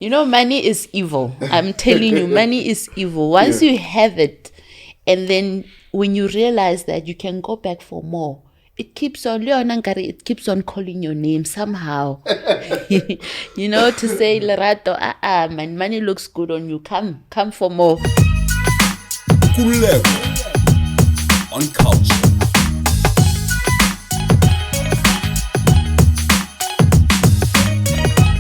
Money is evil. I'm telling you, money is evil. Once Yeah. you have it, and then when you realize that you can go back for more, it keeps on, it keeps on calling your name somehow. To say, Lerato, man, money looks good on you. Come for more. Nkululeko on Cultr.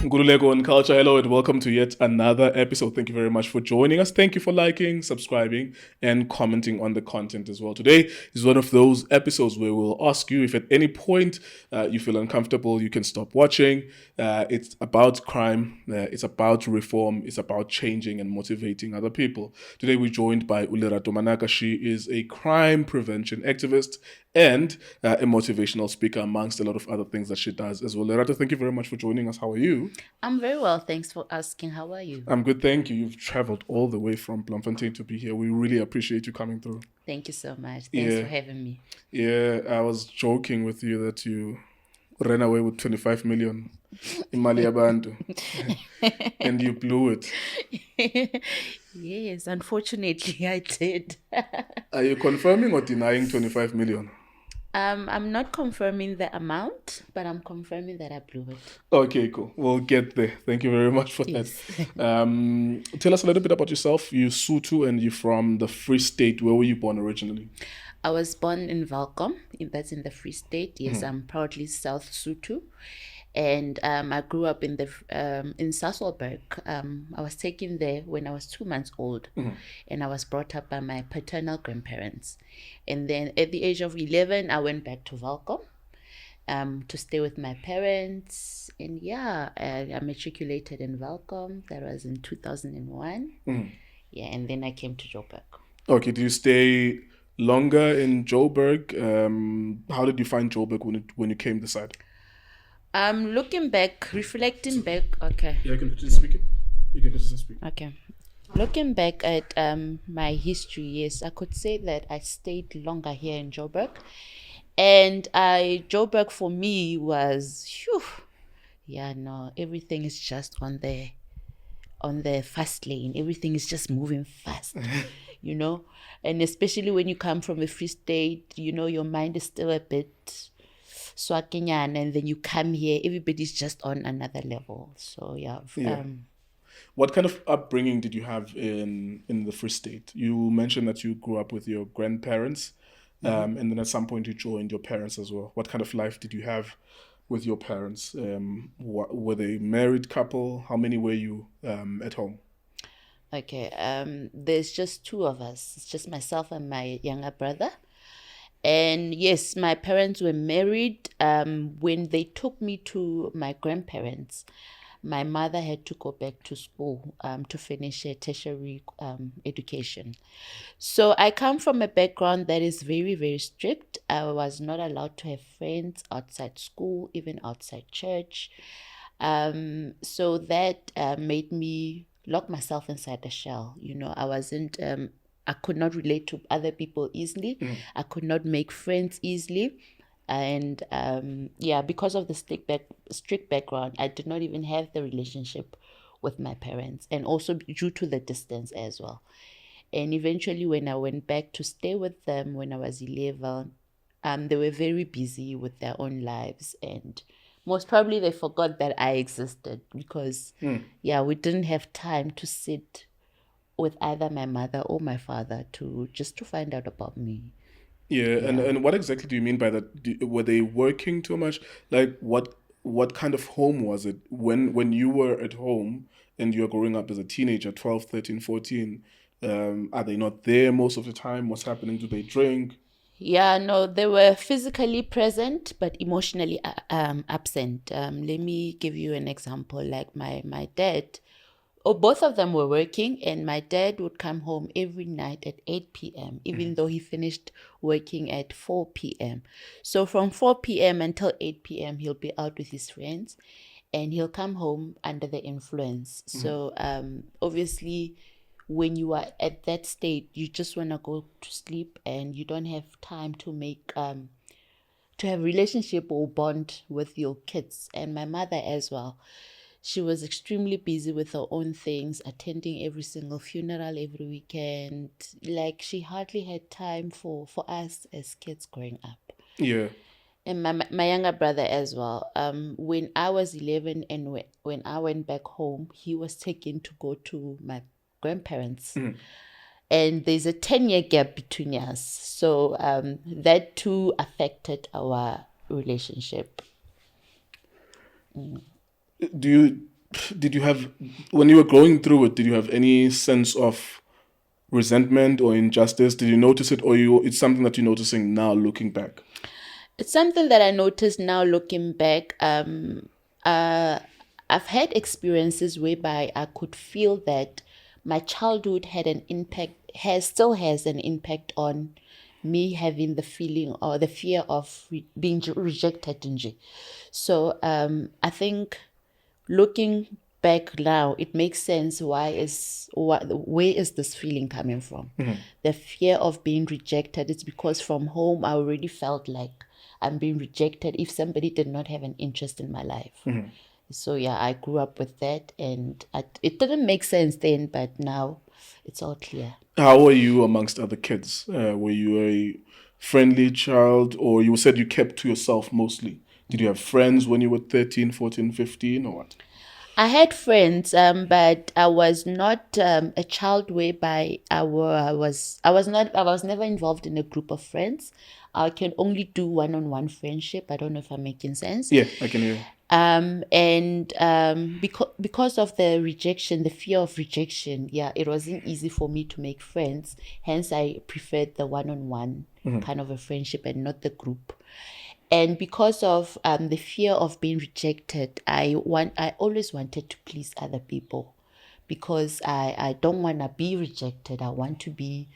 Nkululeko on Cultr. Hello and welcome to yet another episode. Thank you very much for joining us. Thank you for liking, subscribing, and commenting on the content as well. Today is one of those episodes where we'll ask you if at any point you feel uncomfortable, you can stop watching. It's about crime, it's about reform, it's about changing and motivating other people. Today we're joined by Lerato Manaka. She is a crime prevention activist and a motivational speaker, amongst a lot of other things that she does as well. Lerato, thank you very much for joining us. How are you? I'm very well. Thanks for asking. How are you? I'm good, thank you. You've traveled all the way from Bloemfontein to be here. We really appreciate you coming through. Thank you so much. Thanks for having me. Yeah, I was joking with you that you ran away with 25 million in Mali Abantu and you blew it. Yes, unfortunately, I did. Are you confirming or denying 25 million? I'm not confirming the amount, but I'm confirming that I blew it. Okay, cool. We'll get there. Thank you very much for Yes. that. Tell us a little bit about yourself. You're Sotho and you're from the Free State. Where were you born originally? I was born in Welkom, that's in the Free State. Yes, I'm proudly South Sotho. And I grew up in Sasolburg. I was taken there when I was 2 months old, and I was brought up by my paternal grandparents. And then at the age of 11, I went back to Welkom to stay with my parents. And I matriculated in Welkom. That was in 2001. Yeah, and then I came to Joburg. Okay, do you stay longer in Joburg? How did you find Joburg when you came this side? Looking back, reflecting back. Okay. Yeah, you can put it speak it. You can put it speak. Okay. Looking back at my history, yes, I could say that I stayed longer here in Joburg. And Joburg for me was, everything is just on the fast lane. Everything is just moving fast, And especially when you come from a Free State, your mind is still a bit swakinyana, and then you come here, everybody's just on another level. So What kind of upbringing did you have in the Free State? You mentioned that you grew up with your grandparents, and then at some point you joined your parents as well. What kind of life did you have with your parents? Were they a married couple? How many were you at home? Okay, there's just two of us. It's just myself and my younger brother. And yes, my parents were married. When they took me to my grandparents, my mother had to go back to school to finish her tertiary education. So I come from a background that is very, very strict. I was not allowed to have friends outside school, even outside church. So that made me lock myself inside a shell. I could not relate to other people easily. I could not make friends easily. And because of the strict background, I did not even have the relationship with my parents, and also due to the distance as well. And eventually, when I went back to stay with them when I was 11, they were very busy with their own lives, and most probably they forgot that I existed because, we didn't have time to sit with either my mother or my father to find out about me. Yeah, and what exactly do you mean by that? Were they working too much? Like what kind of home was it when you were at home and you're growing up as a teenager, 12, 13, 14? Are they not there most of the time? What's happening? Do they drink? Yeah, no, they were physically present but emotionally absent. Let me give you an example. Like my dad, both of them were working, and my dad would come home every night at 8 p.m., even though he finished working at 4 p.m. So from 4 p.m. until 8 p.m., he'll be out with his friends, and he'll come home under the influence. So obviously, when you are at that state, you just want to go to sleep, and you don't have time to make to have relationship or bond with your kids. And my mother as well. she was extremely busy with her own things, attending every single funeral every weekend. Like, she hardly had time for us as kids growing up. Yeah. And my younger brother as well. When I was 11 and when I went back home, he was taken to go to my grandparents. And there's a 10-year gap between us. So that too affected our relationship. Did you have, when you were going through it, did you have any sense of resentment or injustice? Did you notice it, or it's something that you're noticing now looking back? It's something that I noticed now looking back. I've had experiences whereby I could feel that my childhood had an impact, still has an impact on me having the feeling or the fear of being rejected. So I think looking back now, it makes sense where is this feeling coming from? The fear of being rejected. It's because from home I already felt like I'm being rejected if somebody did not have an interest in my life. So yeah, I grew up with that, and it didn't make sense then, but now it's all clear. How were you amongst other kids? Were you a friendly child, or you said you kept to yourself mostly? Did you have friends when you were 13, 14, 15, or what? I had friends, but I was not a child whereby I was never involved in a group of friends. I can only do one-on-one friendship. I don't know if I'm making sense. Yeah, I can hear. Because of the rejection, the fear of rejection, yeah, it wasn't easy for me to make friends. Hence, I preferred the one-on-one kind of a friendship and not the group. And because of the fear of being rejected, I always wanted to please other people, because I don't want to be rejected. I want to be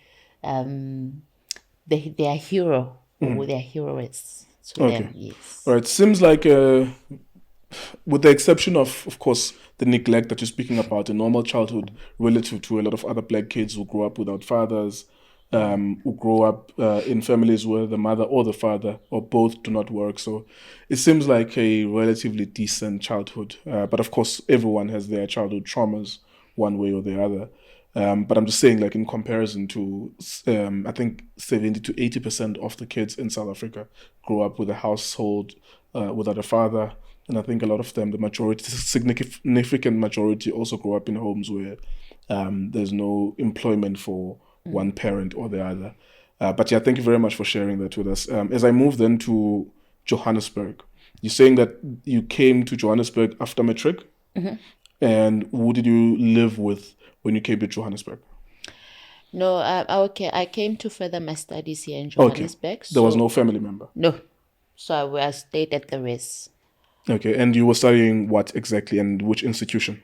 their hero or their heroess to them. Yes. All right. Seems like, with the exception of course, the neglect that you're speaking about in normal childhood, relative to a lot of other black kids who grow up without fathers, who grow up in families where the mother or the father or both do not work. So it seems like a relatively decent childhood. But of course, everyone has their childhood traumas one way or the other. But I'm just saying, like, in comparison to, I think 70 to 80% of the kids in South Africa grow up with a household without a father. And I think a lot of them, the majority, significant majority, also grow up in homes where there's no employment for one parent or the other. But yeah, thank you very much for sharing that with us. As I move then to Johannesburg, you're saying that you came to Johannesburg after matric? And who did you live with when you came to Johannesburg? No, okay. I came to further my studies here in Okay. Johannesburg. There was no family member? No. So I stayed at the res. Okay. And you were studying what exactly, and which institution?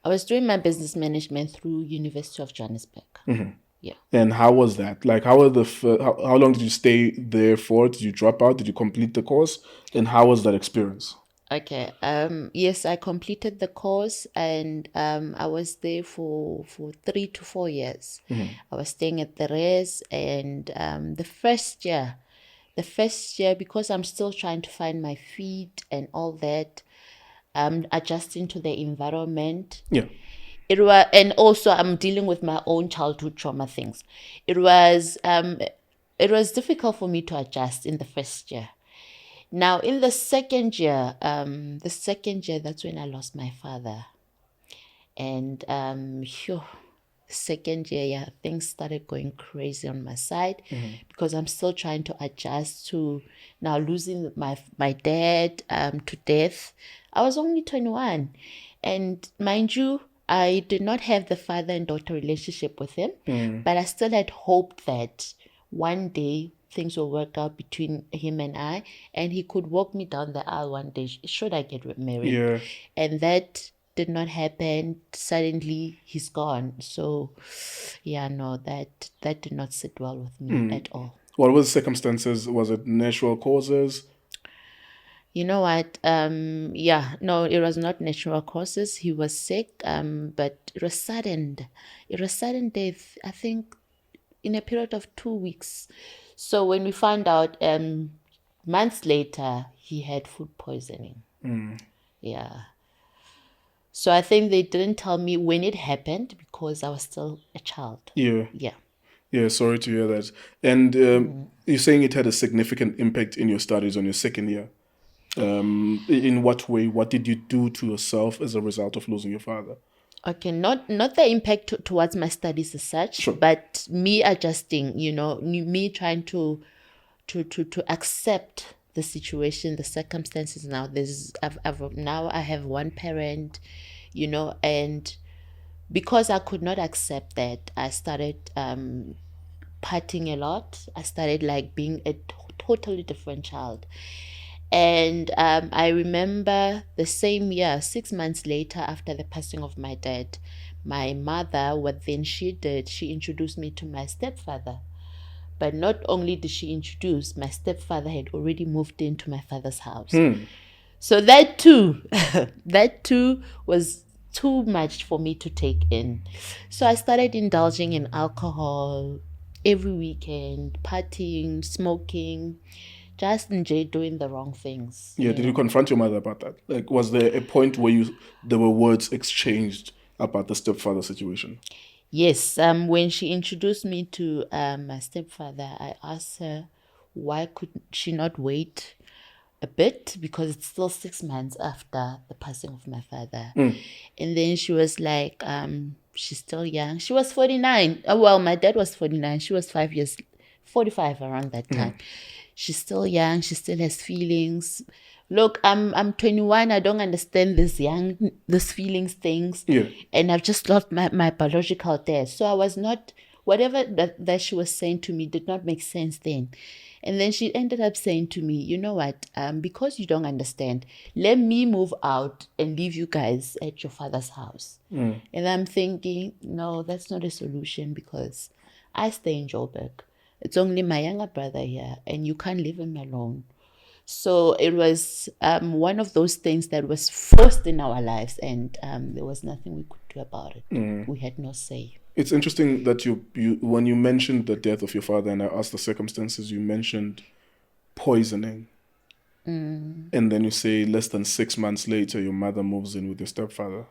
I was doing my business management through University of Johannesburg. Yeah. And how was that? Like, how long did you stay there for? Did you drop out? Did you complete the course? And how was that experience? Okay. Yes, I completed the course, and I was there for 3 to 4 years. I was staying at the res, and the first year, because I'm still trying to find my feet and all that, adjusting to the environment. Yeah. And also I'm dealing with my own childhood trauma things. It was difficult for me to adjust in the first year. Now in the second year, that's when I lost my father. And second year, yeah, things started going crazy on my side, because I'm still trying to adjust to now losing my dad to death. I was only 21, and mind you, I did not have the father and daughter relationship with him, but I still had hope that one day things will work out between him and I, and he could walk me down the aisle one day should I get married. Yeah. And that did not happen. Suddenly he's gone. So yeah, no, that did not sit well with me at all. What were the circumstances? Was it natural causes? You know what? No, it was not natural causes. He was sick, but it was sudden. It was sudden death, I think, in a period of 2 weeks. So when we found out, months later, he had food poisoning. Yeah. So I think they didn't tell me when it happened because I was still a child. Yeah. Yeah. Yeah, sorry to hear that. And you're saying it had a significant impact in your studies on your second year. In what way? What did you do to yourself as a result of losing your father? Okay, not the impact towards my studies as such, Sure. but me adjusting, me trying to accept the situation, the circumstances. Now now I have one parent, and because I could not accept that, I started partying a lot. I started like being a totally different child. And I remember the same year, 6 months later, after the passing of my dad, my mother, what then she did, she introduced me to my stepfather. But not only did she introduce, my stepfather had already moved into my father's house. So that too, that too was too much for me to take in. So I started indulging in alcohol every weekend, partying, smoking, just enjoy doing the wrong things. Yeah, did you confront your mother about that? Like, was there a point where there were words exchanged about the stepfather situation? Yes, when she introduced me to my stepfather, I asked her why could she not wait a bit, because it's still 6 months after the passing of my father. And then she was like, she's still young. She was 49. Well, my dad was 49. She was 5 years, 45 around that time. She's still young. She still has feelings. Look, I'm 21. I don't understand this feelings things. Yeah. And I've just lost my biological dad. So I was not, whatever that she was saying to me did not make sense then. And then she ended up saying to me, you know what, because you don't understand, let me move out and leave you guys at your father's house. And I'm thinking, no, that's not a solution, because I stay in Joburg. It's only my younger brother here, and you can't leave him alone. So it was one of those things that was forced in our lives, and there was nothing we could do about it. We had no say. It's interesting that you when you mentioned the death of your father and I asked the circumstances, you mentioned poisoning. And then you say less than 6 months later, your mother moves in with your stepfather.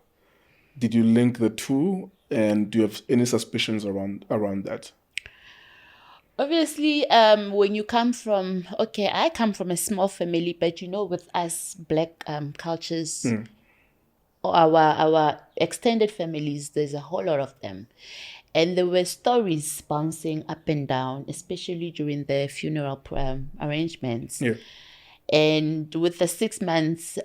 Did you link the two? And do you have any suspicions around that? Obviously, when you come from, I come from a small family, but with us black cultures, our extended families, there's a whole lot of them. And there were stories bouncing up and down, especially during the funeral arrangements. Yeah. And with the 6 months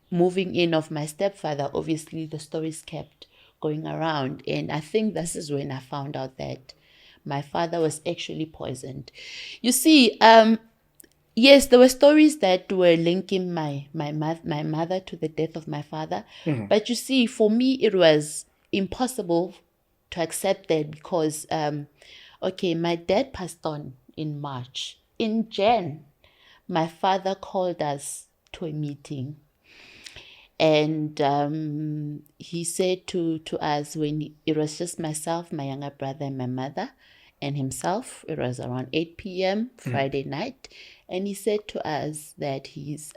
moving in of my stepfather, obviously the stories kept going around. And I think this is when I found out that my father was actually poisoned. You see, yes, there were stories that were linking my mother to the death of my father. But you see, for me, it was impossible to accept that because, my dad passed on in March. In Jan, my father called us to a meeting. And he said to us, it was just myself, my younger brother, and my mother, and himself. It was around 8 p.m. Friday night. And he said to us that his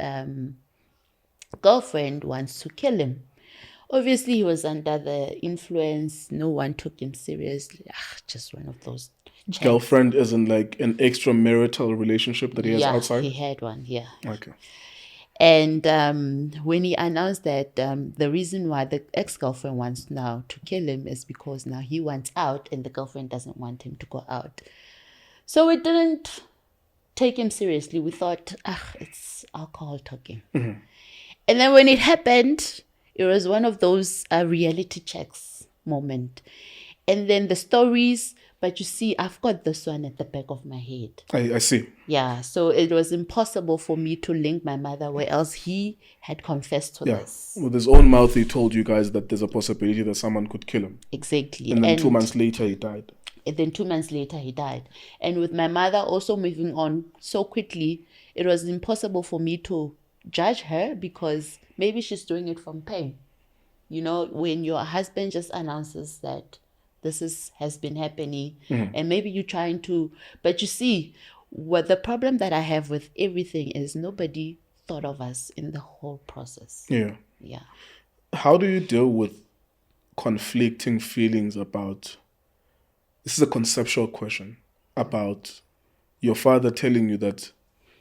girlfriend wants to kill him. Obviously, he was under the influence. No one took him seriously. Just one of those chats. Girlfriend isn't like an extramarital relationship that he has outside? He had one, yeah. Okay. And when he announced that the reason why the ex-girlfriend wants now to kill him is because now he wants out and the girlfriend doesn't want him to go out. So we didn't take him seriously. We thought, it's alcohol talking. And then when it happened, it was one of those reality checks moment. And then the stories, but you see, I've got this one at the back of my head. I see. Yeah, so it was impossible for me to link my mother where else he had confessed to this. With his own mouth, he told you guys that there's a possibility that someone could kill him. Exactly. And then 2 months later, he died. And then 2 months later, he died. And with my mother also moving on so quickly, it was impossible for me to judge her because maybe she's doing it from pain. When your husband just announces that this has been happening and maybe you're trying to, but you see, what the problem that I have with everything is nobody thought of us in the whole process. Yeah. Yeah. How do you deal with conflicting feelings about, this is a conceptual question, about your father telling you that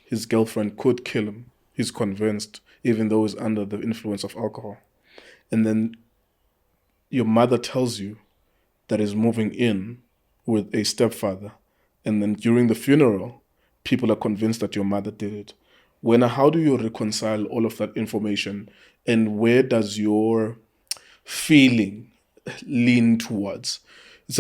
his girlfriend could kill him. He's convinced, even though he's under the influence of alcohol. And then your mother tells you that he's moving in with a stepfather. And then during the funeral, people are convinced that your mother did it. How do you reconcile all of that information? And where does your feeling lean towards? It's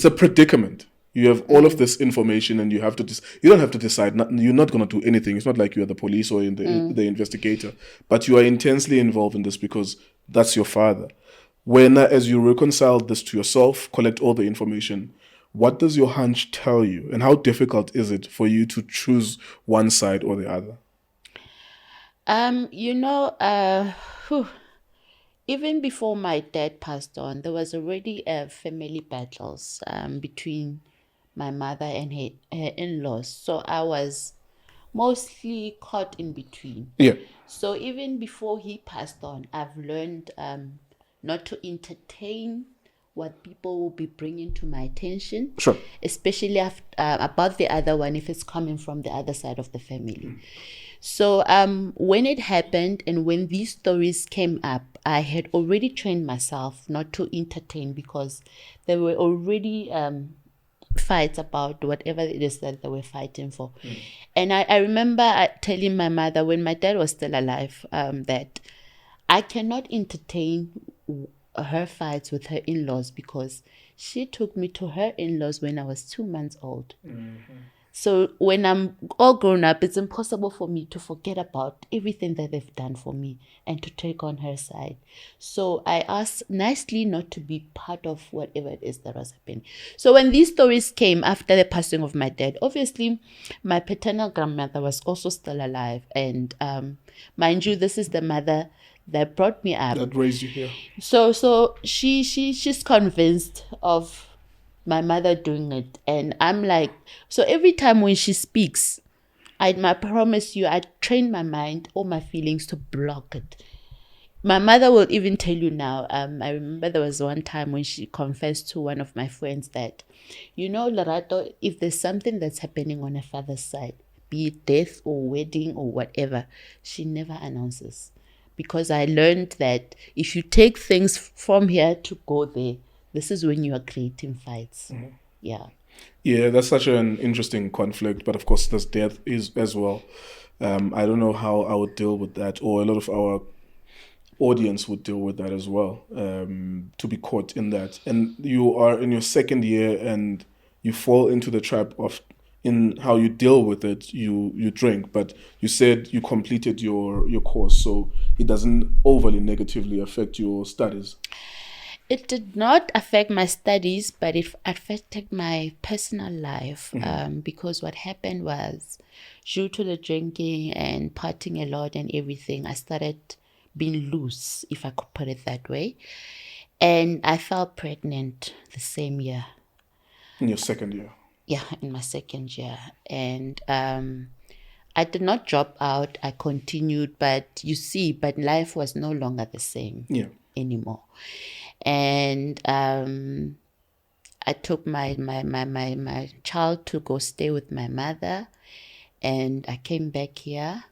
a predicament. You have all of this information, and you have to you don't have to decide. You're not going to do anything. It's not like you're the police or the investigator, but you are intensely involved in this because that's your father. As you reconcile this to yourself, collect all the information, what does your hunch tell you, and how difficult is it for you to choose one side or the other? Even before my dad passed on, there was already family battles between my mother and her in-laws. So I was mostly caught in between. Yeah. So even before he passed on, I've learned not to entertain what people will be bringing to my attention. Sure. Especially about the other one, if it's coming from the other side of the family. So when it happened and when these stories came up, I had already trained myself not to entertain, because there were already fights about whatever it is that they were fighting for. And I remember telling my mother when my dad was still alive that I cannot entertain her fights with her in-laws, because she took me to her in-laws when I was 2 months old. So when I'm all grown up, it's impossible for me to forget about everything that they've done for me and to take on her side. So I asked nicely not to be part of whatever it is that was happening. So when these stories came after the passing of my dad, obviously my paternal grandmother was also still alive. And mind you, this is the mother that brought me up, That raised you here. So she's convinced of my mother doing it, and I'm like, so every time when she speaks, I promise you, I train my mind, all my feelings, to block it. My mother will even tell you now. I remember there was one time when she confessed to one of my friends that, Lerato, if there's something that's happening on her father's side, be it death or wedding or whatever, she never announces. Because I learned that if you take things from here to go there, this is when you are creating fights. Yeah. Yeah, that's such an interesting conflict. But of course, there's death is as well. I don't know how I would deal with that, or a lot of our audience would deal with that as well, to be caught in that. And you are in your second year and you fall into the trap of, in how you deal with it, you drink. But you said you completed your course, so it doesn't overly negatively affect your studies. It did not affect my studies, but it affected my personal life, because what happened was, due to the drinking and partying a lot and everything, I started being loose, if I could put it that way. And I fell pregnant the same year. In your second year? Yeah, in my second year. And I did not drop out. I continued, but life was no longer the same anymore. And I took my child to go stay with my mother, and I came back here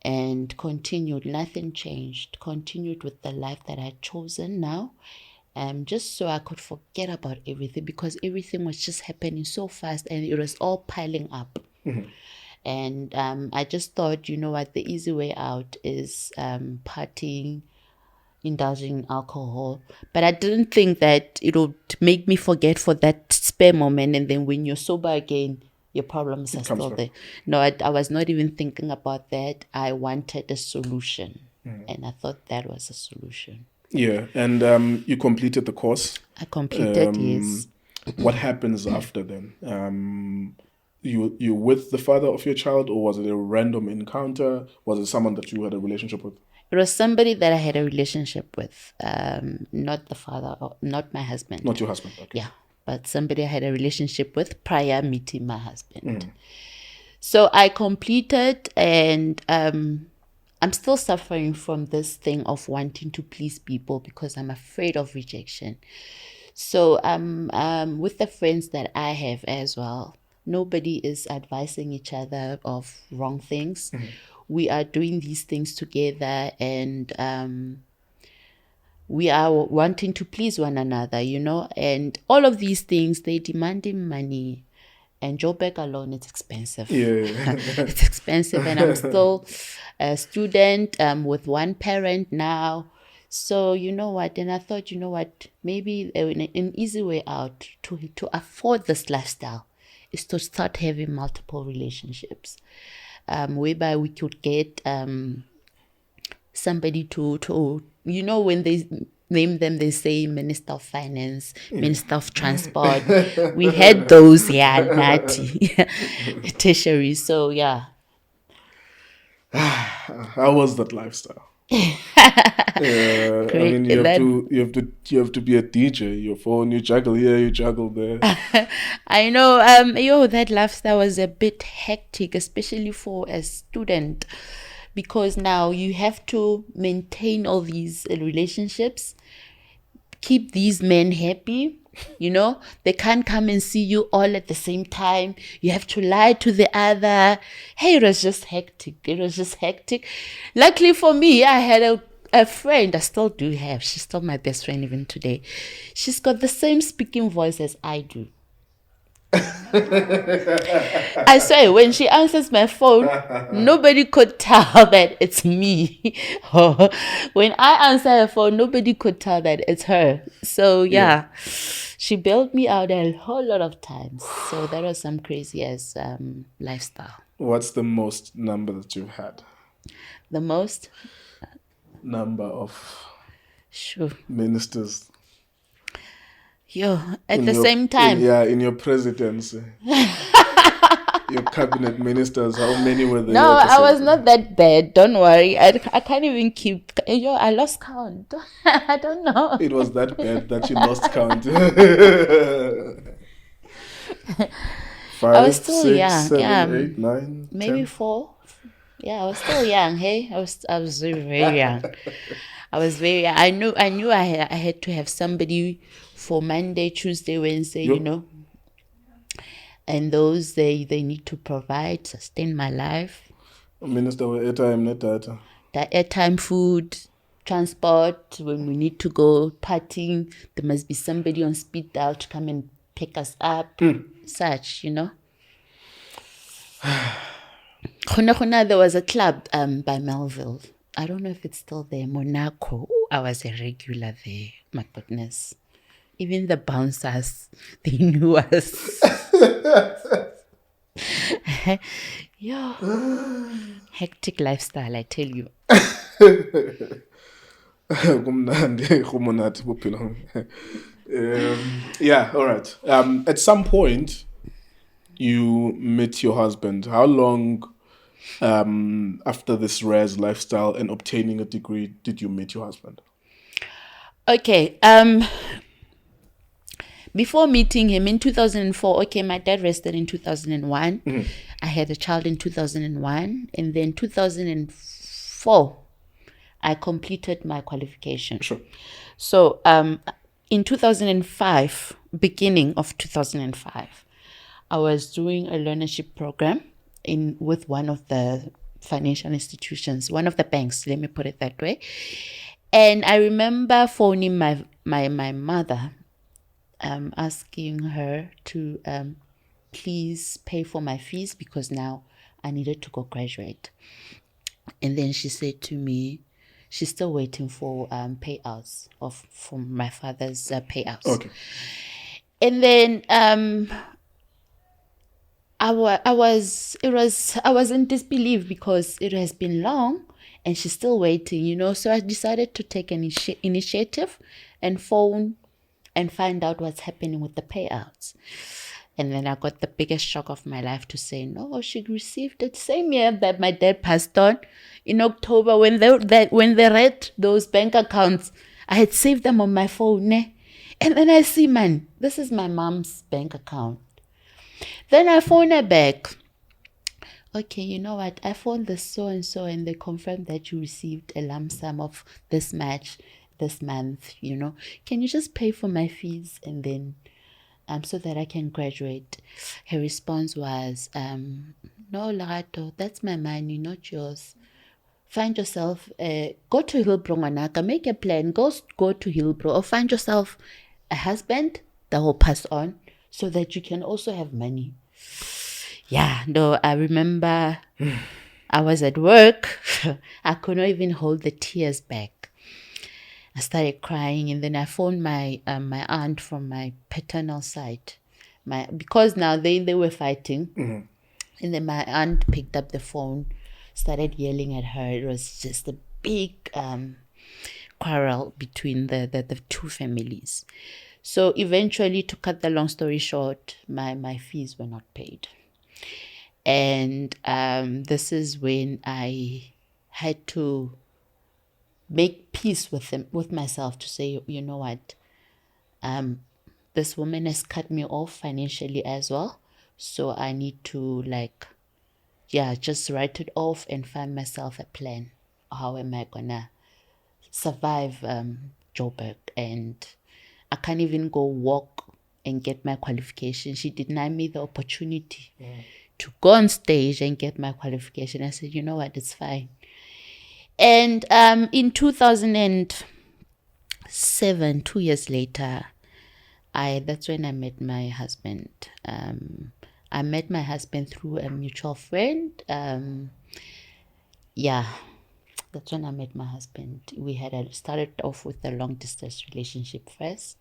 and continued. Nothing changed. Continued with the life that I had chosen now, just so I could forget about everything, because everything was just happening so fast and it was all piling up. And I just thought, you know what, the easy way out is partying, indulging in alcohol. But I didn't think that it would make me forget for that spare moment, and then when you're sober again, your problems are still there. No, I was not even thinking about that. I wanted a solution, and I thought that was a solution. Yeah, and you completed the course. I completed, yes. What happens after then? You with the father of your child, or was it a random encounter? Was it someone that you had a relationship with? It was somebody that I had a relationship with, not the father, not my husband. Not your husband, okay. Yeah, but somebody I had a relationship with prior meeting my husband. So I completed, and I'm still suffering from this thing of wanting to please people because I'm afraid of rejection. So with the friends that I have as well, nobody is advising each other of wrong things. We are doing these things together, and we are wanting to please one another, and all of these things, they demanding money. And Joburg alone, it's expensive. Yeah. It's expensive, and I'm still a student with one parent now. So you know what? And I thought, maybe an easy way out to afford this lifestyle is to start having multiple relationships, whereby we could get somebody to when they name them, they say Minister of Finance, Minister of Transport. We had those, Nati, tertiary. So yeah. How was that lifestyle? I mean, you have to be a DJ. Your phone, you juggle here, you juggle there. I know. That lifestyle was a bit hectic, especially for a student, because now you have to maintain all these relationships, keep these men happy. They can't come and see you all at the same time. You have to lie to the other. Hey, it was just hectic. Luckily for me, I had a friend. I still do have. She's still my best friend even today. She's got the same speaking voice as I do. I swear, when she answers my phone, nobody could tell that it's me. When I answer her phone, nobody could tell that it's her. So yeah. She bailed me out a whole lot of times. So that was some crazy ass lifestyle. What's the most number that you've had? The most number of ministers. At the same time. In your presidency. Your cabinet ministers, how many were there? No, I was not that bad. Don't worry. I can't even keep. I lost count. I don't know. It was that bad that you lost count. 5, I was still 6, young. 7, 8, 9, maybe 10. 4. Yeah, I was still young. Hey, I was very, very young. I was very young. I knew I had to have somebody for Monday, Tuesday, Wednesday. And those they need to provide, sustain my life. Minister, airtime, not data. The airtime, food, transport. When we need to go partying, there must be somebody on speed dial to come and pick us up. Such, There was a club by Melville. I don't know if it's still there. Monaco. Ooh, I was a regular there. My goodness. Even the bouncers, they knew us. Hectic lifestyle, I tell you. Yeah, all right. At some point, you met your husband. How long after this res lifestyle and obtaining a degree did you meet your husband? Okay. Before meeting him in 2004, my dad rested in 2001. I had a child in 2001. And then 2004, I completed my qualification. Sure. So in 2005, beginning of 2005, I was doing a learnership program with one of the financial institutions, one of the banks, let me put it that way. And I remember phoning my mother, asking her to please pay for my fees because now I needed to go graduate. And then she said to me, she's still waiting for payouts from my father's payouts. Okay. And then I was in disbelief because it has been long and she's still waiting, So I decided to take an initiative and phone and find out what's happening with the payouts. And then I got the biggest shock of my life to say, no, she received it same year that my dad passed on in October when they read those bank accounts. I had saved them on my phone. And then I see, man, this is my mom's bank account. Then I phone her back. okay, you know what? I phoned this so and so, and they confirmed that you received a lump sum of this much this month. Can you just pay for my fees and then so that I can graduate? Her response was, no, Lerato, that's my money, not yours. Find yourself, go to Hillbro Manaka, make a plan, go to Hillbro, or find yourself a husband that will pass on so that you can also have money. Yeah, no, I remember I was at work. I could not even hold the tears back. I started crying, and then I phoned my aunt from my paternal side. Because now they were fighting. Mm-hmm. And then my aunt picked up the phone, started yelling at her. It was just a big quarrel between the two families. So eventually, to cut the long story short, my fees were not paid. And this is when I had to make peace with myself, to say, you know what, this woman has cut me off financially as well. So I need to just write it off and find myself a plan. How am I gonna survive Joburg? And I can't even go walk and get my qualification. She denied me the opportunity to go on stage and get my qualification. I said, you know what, it's fine. And in 2007, 2 years later, that's when I met my husband. I met my husband through a mutual friend. That's when I met my husband. We had started off with a long distance relationship first,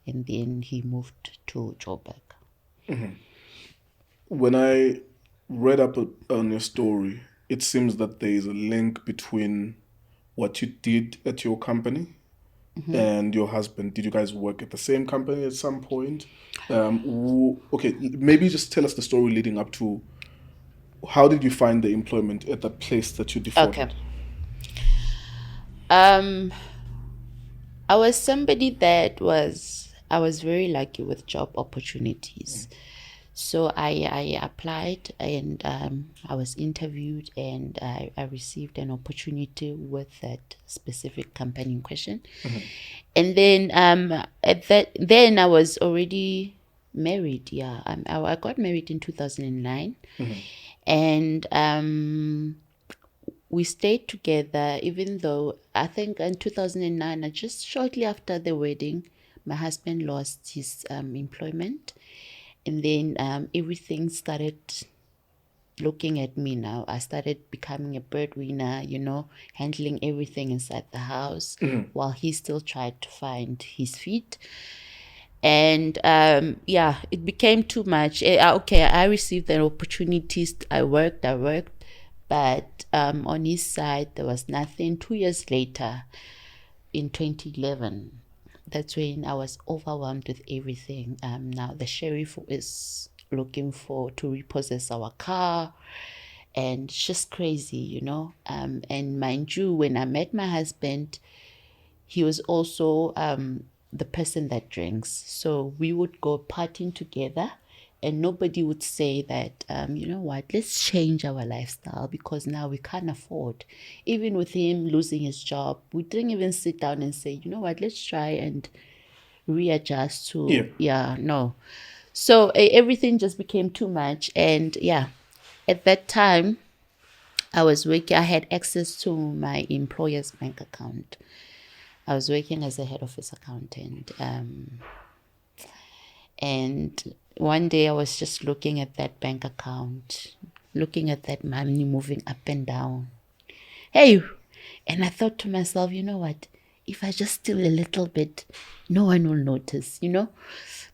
and then he moved to Joburg. Mm-hmm. When I read up on your story, it seems that there is a link between what you did at your company and your husband. Did you guys work at the same company at some point? Okay, maybe just tell us the story leading up to how did you find the employment at the place that you defrauded? Okay. I was somebody that I was very lucky with job opportunities. So I applied, and I was interviewed, and I received an opportunity with that specific company in question. And then then I was already married. Yeah, I got married in 2009, and we stayed together, even though I think in 2009, just shortly after the wedding, my husband lost his employment. And then everything started looking at me now. I started becoming a breadwinner, handling everything inside the house while he still tried to find his feet. And it became too much. I received the opportunities. I worked, but on his side, there was nothing. 2 years later, in 2011, that's when I was overwhelmed with everything. Now the sheriff is looking to repossess our car, and it's just crazy, And mind you, when I met my husband, he was also the person that drinks. So we would go partying together, and nobody would say that, you know what, let's change our lifestyle because now we can't afford. Even with him losing his job, we didn't even sit down and say, you know what, let's try and readjust to, no. So everything just became too much. And at that time, I was working, I had access to my employer's bank account. I was working as a head office accountant. And one day I was just looking at that bank account, looking at that money moving up and down. Hey, and I thought to myself, you know what? If I just steal a little bit, no one will notice,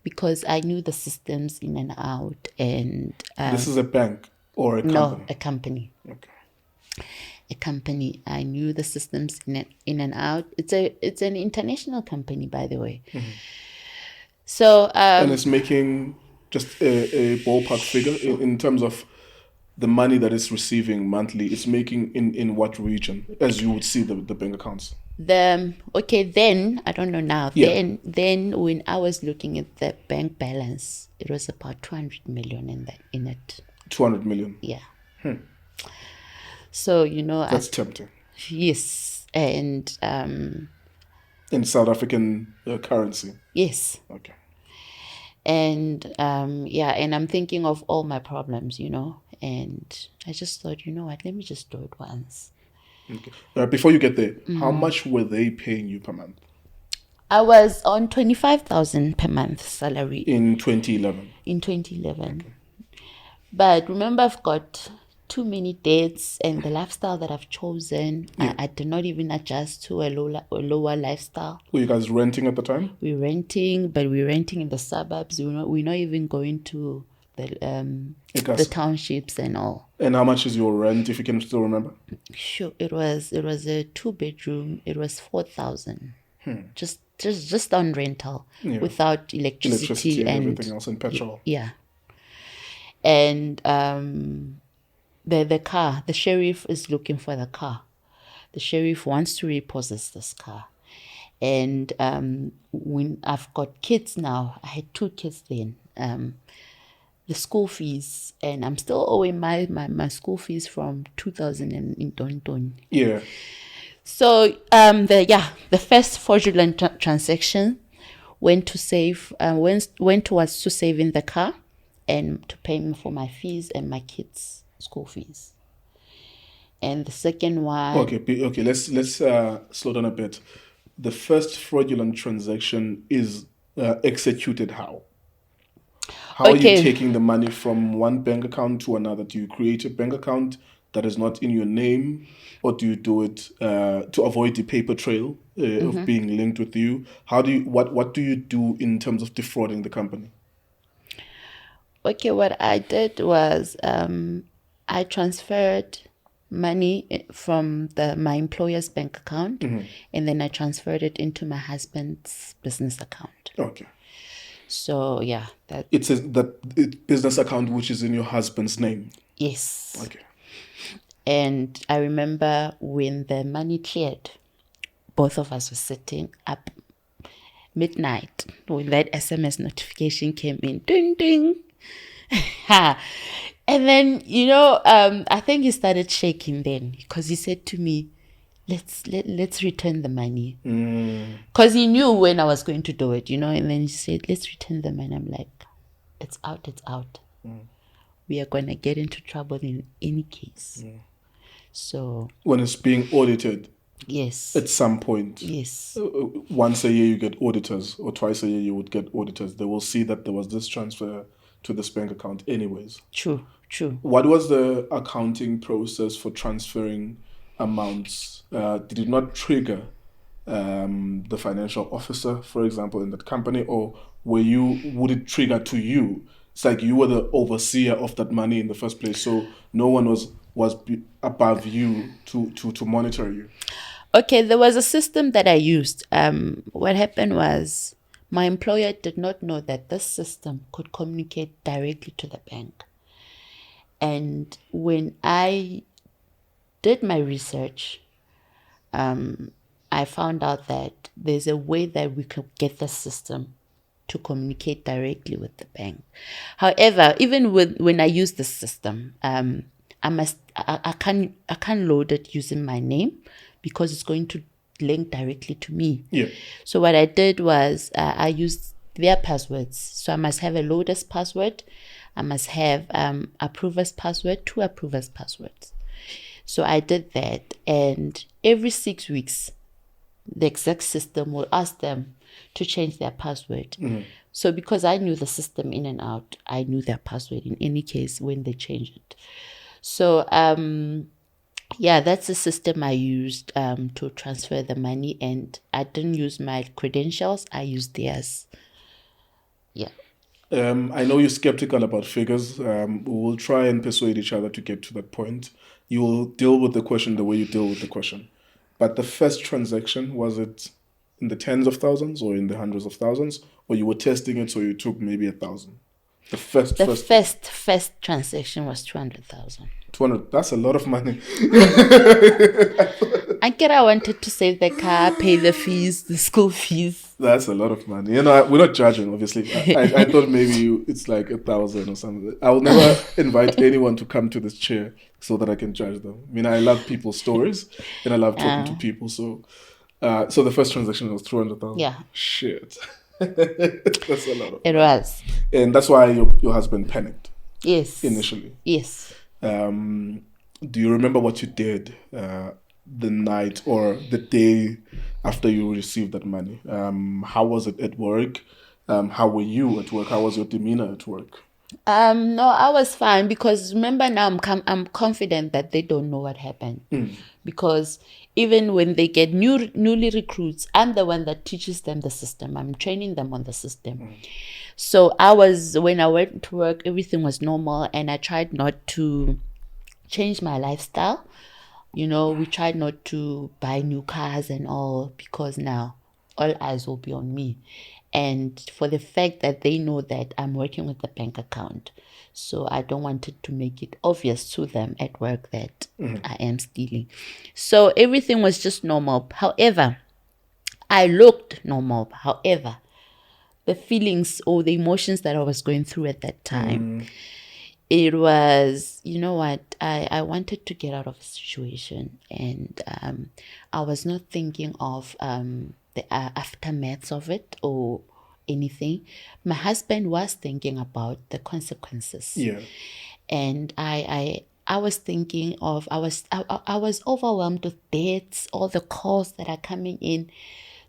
because I knew the systems in and out. And this is a bank or a company? No, a company. Okay. A company. I knew the systems in and out. It's an international company, by the way. So and it's making just a ballpark figure in terms of the money that it's receiving monthly. It's making in what region, as you would see the bank accounts? Then I don't know now. Yeah. Then when I was looking at the bank balance, it was about 200 million in it. 200 million. Yeah. So, you know, That's tempting. yes. And In South African currency. yes. Okay. And and I'm thinking of all my problems, you know. And I just thought, you know what, let me just do it once. Okay. Before you get there, how much were they paying you per month? I was on 25,000 per month salary In 2011. in 2011. Okay. But remember, I've got too many debts, and the lifestyle that I've chosen, I did not even adjust to a lower lifestyle. Were you guys renting at the time? We're renting, but we're renting in the suburbs. We're not even going to the townships and all. And how much is your rent, if you can still remember? Sure, it was a 2-bedroom. It was 4,000. Just on rental, without electricity and everything else, and petrol. Yeah. And the car, the sheriff is looking for the car. The sheriff wants to repossess this car. And when I've got kids now, I had 2 kids then. The school fees, and I'm still owing my school fees from 2000 in Tonton. Yeah. So the first fraudulent transaction went towards to saving the car and to pay me for my fees and my kids' school fees. And the second one. Okay. Let's slow down a bit. The first fraudulent transaction is executed how? How are you taking the money from one bank account to another? Do you create a bank account that is not in your name, or do you do it to avoid the paper trail of being linked with you? What do you do in terms of defrauding the company? Okay, what I did was I transferred money from my employer's bank account, and then I transferred it into my husband's business account. Okay. So it's that business account which is in your husband's name. Yes. Okay. And I remember when the money cleared, both of us were sitting up midnight when that SMS notification came in. Ding ding. And then I think he started shaking then, because he said to me, let's return the money, because he knew when I was going to do it, and then he said, let's return the money. I'm like, it's out. We are going to get into trouble in any case. So when it's being audited, yes, at some point, yes, once a year you get auditors, or twice a year you would get auditors. They will see that there was this transfer to this bank account anyways. True. What was the accounting process for transferring amounts? Did it not trigger the financial officer, for example, in that company, or would it trigger to you? It's like you were the overseer of that money in the first place, so no one was above you to monitor you. Okay, there was a system that I used. What happened was my employer did not know that this system could communicate directly to the bank. And when I did my research, I found out that there's a way that we could get the system to communicate directly with the bank. However, even when I use the system, I can't load it using my name, because it's going to link directly to me. Yeah. So what I did was I used their passwords. So I must have a loader's password. I must have approver's password, 2 approver's passwords. So I did that, and every 6 weeks, the exact system will ask them to change their password. So because I knew the system in and out, I knew their password in any case when they changed it. So that's the system I used to transfer the money, and I didn't use my credentials, I used theirs. Yeah. I know you're skeptical about figures. We will try and persuade each other to get to that point. You will deal with the question the way you deal with the question. But the first transaction, was it in the tens of thousands or in the hundreds of thousands? Or you were testing it, so you took maybe 1,000? The first First transaction was 200,000. 200. That's a lot of money. I wanted to save the car, pay the fees, the school fees. That's a lot of money. We're not judging, obviously. I thought maybe it's like 1,000 or something. I will never invite anyone to come to this chair so that I can judge them. I mean, I love people's stories and I love talking to people. So the first transaction was 200,000. Yeah. Shit. That's a lot of It money. was. And that's why your husband panicked Yes. initially. Yes. Do you remember what you did the night or the day after you received that money? How was it at work? How were you at work? How was your demeanor at work? No, I was fine because remember now I'm confident that they don't know what happened. Because even when they get newly recruits, I'm the one that teaches them the system. I'm training them on the system. So when I went to work, everything was normal and I tried not to change my lifestyle. We tried not to buy new cars and all because now all eyes will be on me. And for the fact that they know that I'm working with the bank account. So I don't want it to make it obvious to them at work that I am stealing. So everything was just normal. However, I looked normal. However, the feelings or the emotions that I was going through at that time, it was, you know what, I wanted to get out of the situation. And I was not thinking of the aftermaths of it or anything. My husband was thinking about the consequences. Yeah. And I was thinking of, I was overwhelmed with debts, all the calls that are coming in.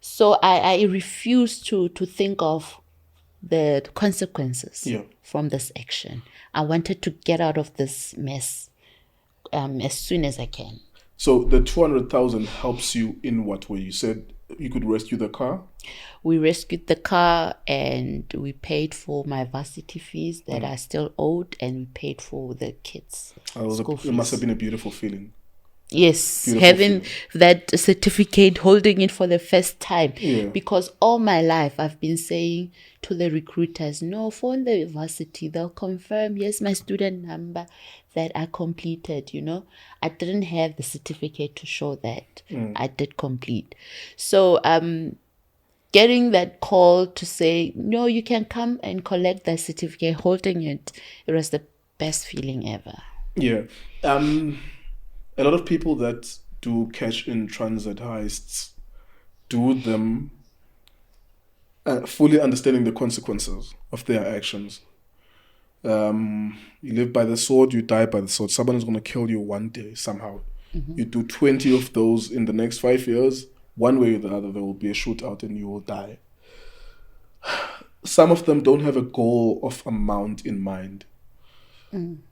So I refused to think of the consequences from this action. I wanted to get out of this mess as soon as I can. So the 200,000 helps you in what way? You said you could rescue the car? We rescued the car and we paid for my varsity fees that are still owed, and we paid for the kids' school fees. It must have been a beautiful feeling. Yes, Beautiful having feeling. that certificate, holding it for the first time. Yeah. Because all my life I've been saying to the recruiters, no, phone the varsity, they'll confirm, yes, my student number that I completed, I didn't have the certificate to show that I did complete. So getting that call to say, no, you can come and collect that certificate, holding it, it was the best feeling ever. Yeah. A lot of people that do cash in transit heists do them fully understanding the consequences of their actions. You live by the sword, you die by the sword. Someone is going to kill you one day somehow. You do 20 of those in the next 5 years, one way or the other, there will be a shootout and you will die. Some of them don't have a goal of amount in mind.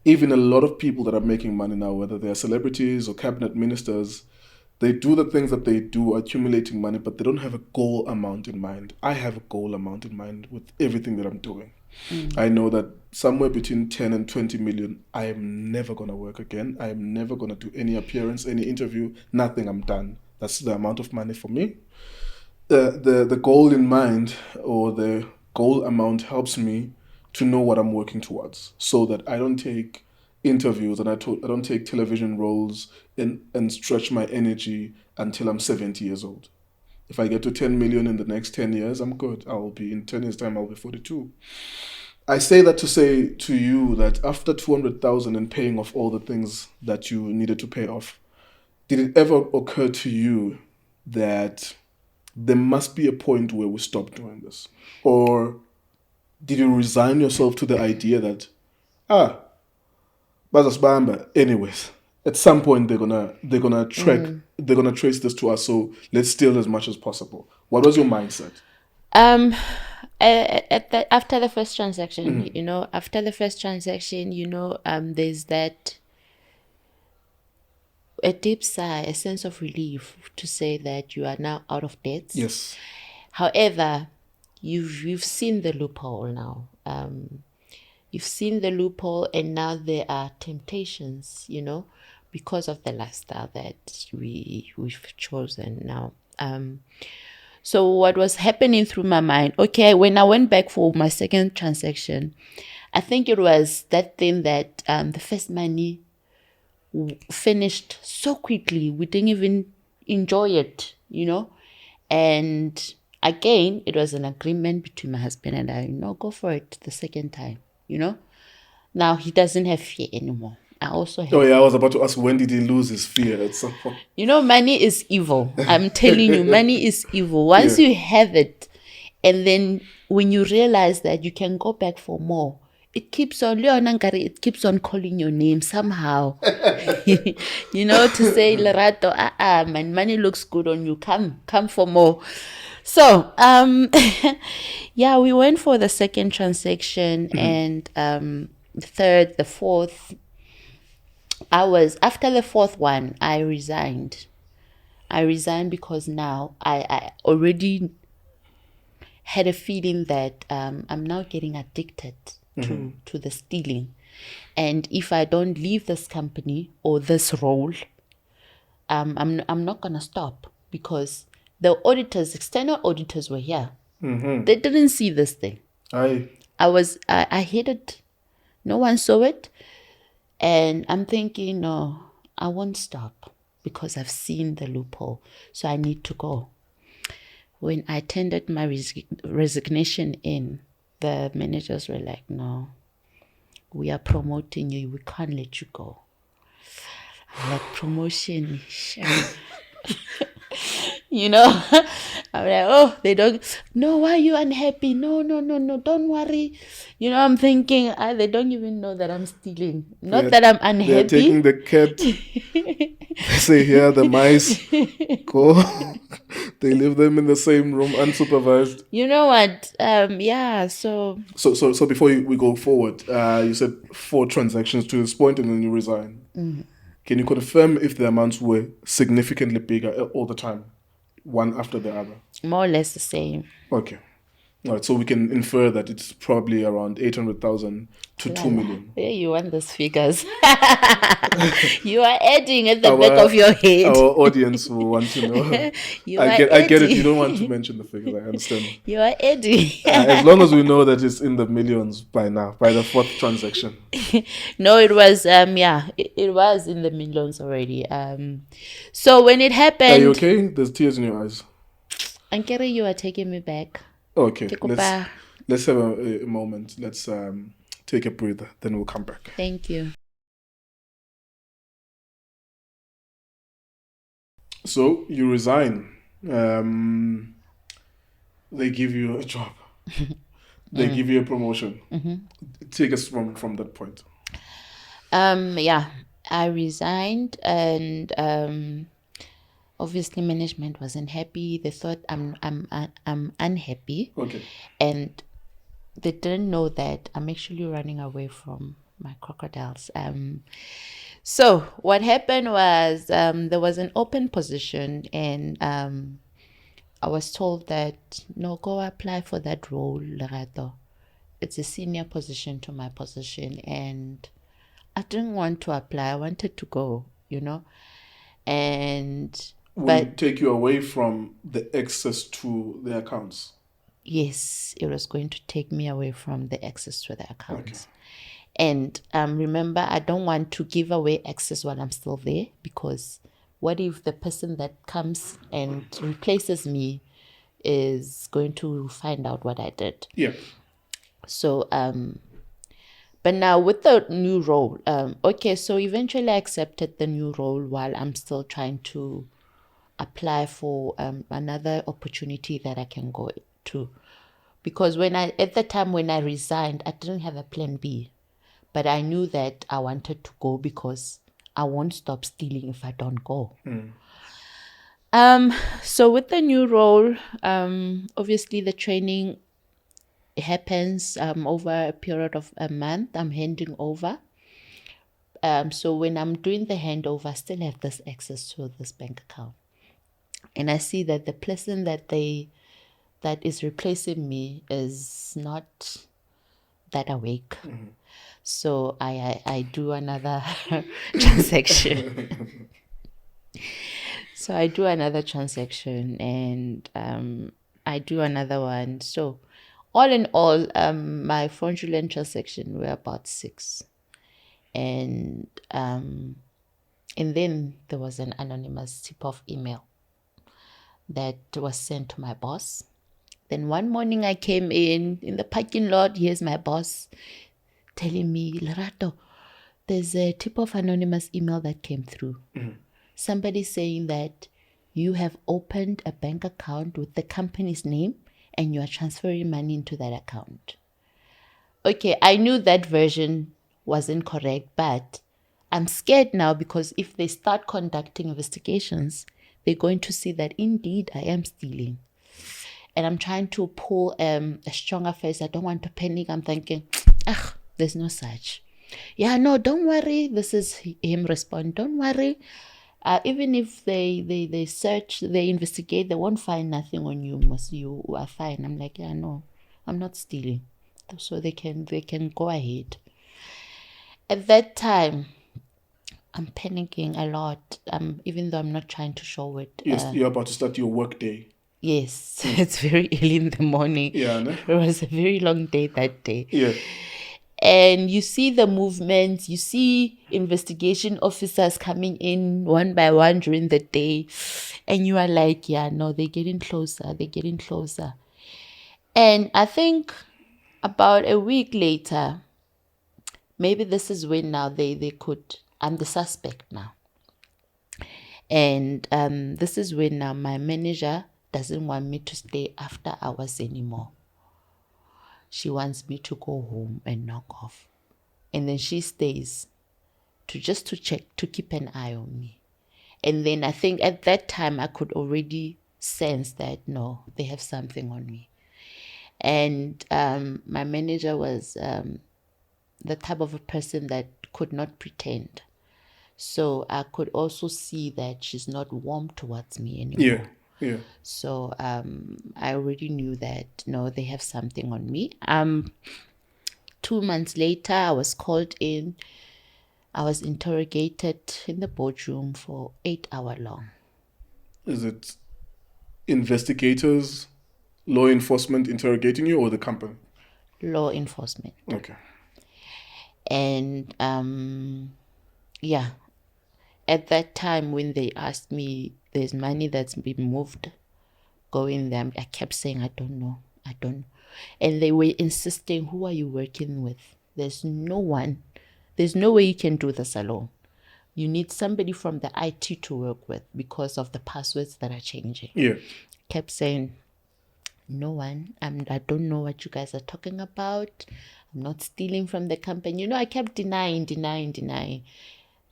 Even a lot of people that are making money now, whether they're celebrities or cabinet ministers, they do the things that they do, accumulating money, but they don't have a goal amount in mind. I have a goal amount in mind with everything that I'm doing. I know that somewhere between 10 and 20 million, I am never going to work again. I am never going to do any appearance, any interview, nothing. I'm done. That's the amount of money for me. The goal in mind or the goal amount helps me to know what I'm working towards, so that I don't take interviews and I don't take television roles and stretch my energy until I'm 70 years old. If I get to 10 million in the next 10 years, I'm good. I'll be in 10 years' time, I'll be 42. I say that to say to you that after 200,000 and paying off all the things that you needed to pay off, did it ever occur to you that there must be a point where we stop doing this? Or did you resign yourself to the idea that, bazasibamba, anyways, at some point they're gonna trace this to us, so let's steal as much as possible? What was your mindset? After the first transaction, there's that a deep sigh, a sense of relief to say that you are now out of debts. Yes. However, you've seen the loophole now. You've seen the loophole, and now there are temptations, because of the lifestyle that we've chosen now. So what was happening through my mind, okay, when I went back for my second transaction, I think it was that thing that the first money finished so quickly. We didn't even enjoy it, And again, it was an agreement between my husband and I, go for it the second time, Now he doesn't have fear anymore. I also have. Oh yeah, I was about to ask, when did he lose his fear at some point? Money is evil. I'm telling you, money is evil. Once you have it, and then when you realize that you can go back for more, it keeps on calling your name somehow. To say, Lerato, man, money looks good on you. Come for more. So, we went for the second transaction, and the third, the fourth. After the fourth one, I resigned. Because now I already had a feeling that I'm now getting addicted to the stealing. And if I don't leave this company or this role, I'm not going to stop, because the external auditors were here. They didn't see this thing. I hid it. No one saw it. And I'm thinking, no, I won't stop, because I've seen the loophole. So I need to go. When I tendered my resignation in, the managers were like, no, we are promoting you. We can't let you go. I'm like, promotion. I'm like, oh, they don't. No, why are you unhappy? No, don't worry. I'm thinking, they don't even know that I'm stealing. Not that I'm unhappy. They're taking the cat. They say, here, the mice. Go. They leave them in the same room, unsupervised. You know what? So before we go forward, you said 4 transactions to this point, and then you resign. Can you confirm if the amounts were significantly bigger all the time, one after the other? More or less the same. Okay. All right, so we can infer that it's probably around 800,000 to 2 million. Yeah, you want those figures. You are adding at the back of your head. Our audience will want to know. I get it. You don't want to mention the figures. I understand. You are adding. As long as we know that it's in the millions by now, by the 4th transaction. No, it was it was in the millions already. So when it happened. Are you okay? There's tears in your eyes. Ankere, you are taking me back. Okay, let's have a moment. Let's take a breather, then we'll come back. Thank you. So you resign. They give you a job. They give you a promotion. Take us from that point. I resigned, and obviously management wasn't happy. They thought I'm unhappy. Okay. And they didn't know that I'm actually running away from my crocodiles. So what happened was there was an open position, and I was told that, no, go apply for that role, Lerato. It's a senior position to my position, and I didn't want to apply. I wanted to go, and Will it take you away from the access to the accounts? Yes, it was going to take me away from the access to the accounts. Okay. And remember, I don't want to give away access while I'm still there, because what if the person that comes and replaces me is going to find out what I did? Yeah. So, but now with the new role, so eventually I accepted the new role while I'm still trying to apply for another opportunity that I can go to, because at the time when I resigned, I didn't have a plan B, but I knew that I wanted to go because I won't stop stealing if I don't go. So with the new role, obviously the training happens over a period of a month. I'm handing over. So when I'm doing the handover, I still have this access to this bank account. And I see that the person that is replacing me is not that awake. So I do another transaction. So I do another transaction, and I do another one. So all in all, my fraudulent transaction were about 6. And And then there was an anonymous tip-off email that was sent to my boss. Then one morning I came in the parking lot. Here's my boss telling me, Lerato, there's a tip-off anonymous email that came through. Somebody saying that you have opened a bank account with the company's name and you are transferring money into that account. Okay, I knew that version wasn't correct, but I'm scared now because if they start conducting investigations, they're going to see that indeed I am stealing. And I'm trying to pull a stronger face. I don't want to panic. I'm thinking, there's no such. Yeah, no, don't worry. This is him respond. Don't worry. Even if they search, they investigate, they won't find nothing on you. You are fine. I'm like, yeah, no, I'm not stealing. So they can go ahead. At that time, I'm panicking a lot. Even though I'm not trying to show it. Yes, you're about to start your work day. Yes, it's very early in the morning. Yeah, no? It was a very long day that day. Yeah. And you see the movements, you see investigation officers coming in one by one during the day. And you are like, yeah, no, they're getting closer. And I think about a week later, maybe this is when now I'm the suspect now. And this is when now my manager doesn't want me to stay after hours anymore. She wants me to go home and knock off. And then she stays to check, to keep an eye on me. And then I think at that time I could already sense that, no, they have something on me. And my manager was the type of a person that could not pretend. So I could also see that she's not warm towards me anymore. Yeah. So I already knew that, no, they have something on me. 2 months later, I was called in. I was interrogated in the boardroom for 8 hours long. Is it investigators, law enforcement interrogating you, or the company? Law enforcement. Okay. And yeah, at that time when they asked me, there's money that's been moved, going there, I kept saying, I don't know. And they were insisting, who are you working with? There's no one. There's no way you can do this alone. You need somebody from the IT to work with because of the passwords that are changing. Yeah. Kept saying, no one. I don't know what you guys are talking about. I'm not stealing from the company. I kept denying.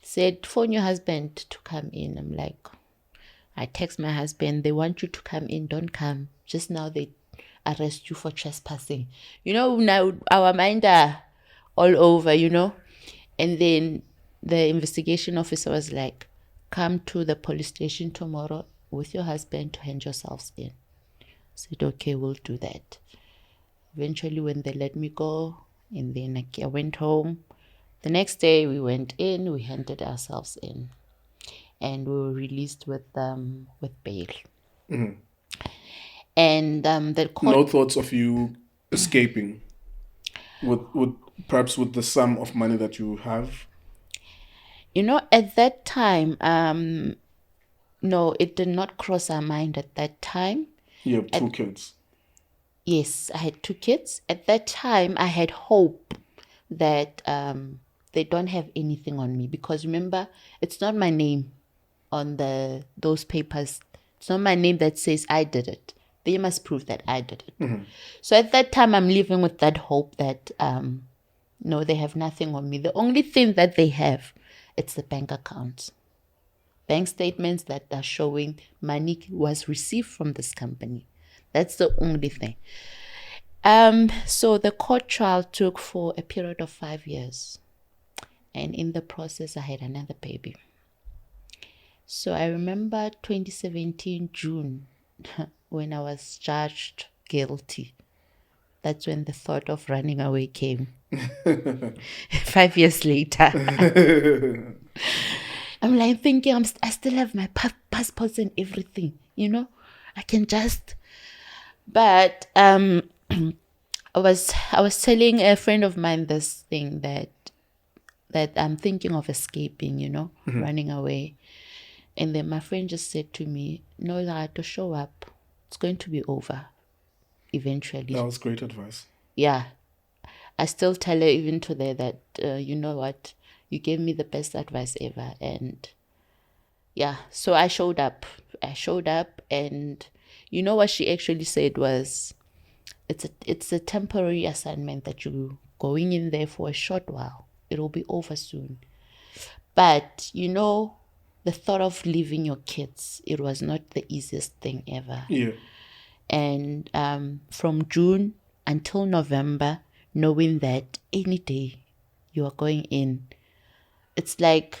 Said, phone your husband to come in. I'm like, I text my husband, they want you to come in, don't come. Just now they arrest you for trespassing. Now our mind are all over, And then the investigation officer was like, come to the police station tomorrow with your husband to hand yourselves in. I said, okay, we'll do that. Eventually, when they let me go, and then I went home. The next day, we went in, we handed ourselves in, and we were released with bail. Mm-hmm. And the court... No thoughts of you escaping with perhaps with the sum of money that you have? At that time, no, it did not cross our mind at that time. You have two kids. Yes, I had 2 kids. At that time, I had hope that they don't have anything on me, because remember, it's not my name on those papers. It's not my name that says I did it. They must prove that I did it. Mm-hmm. So at that time, I'm living with that hope that no, they have nothing on me. The only thing that they have, it's the bank accounts. Bank statements that are showing money was received from this company. That's the only thing. So the court trial took for a period of 5 years. And in the process, I had another baby. So I remember 2017, June, when I was charged guilty. That's when the thought of running away came. 5 years later. I'm like thinking, I still have my passports and everything, I can just... But I was telling a friend of mine this thing, that that I'm thinking of escaping, running away. And then my friend just said to me, no, Lerato, show up. It's going to be over eventually. That was great advice. Yeah. I still tell her even today that, you know what, you gave me the best advice ever. And yeah, so I showed up. And you know what she actually said was, it's a temporary assignment that you're going in there for a short while. It'll be over soon. But, the thought of leaving your kids, it was not the easiest thing ever. Yeah. And from June until November, knowing that any day you are going in, it's like,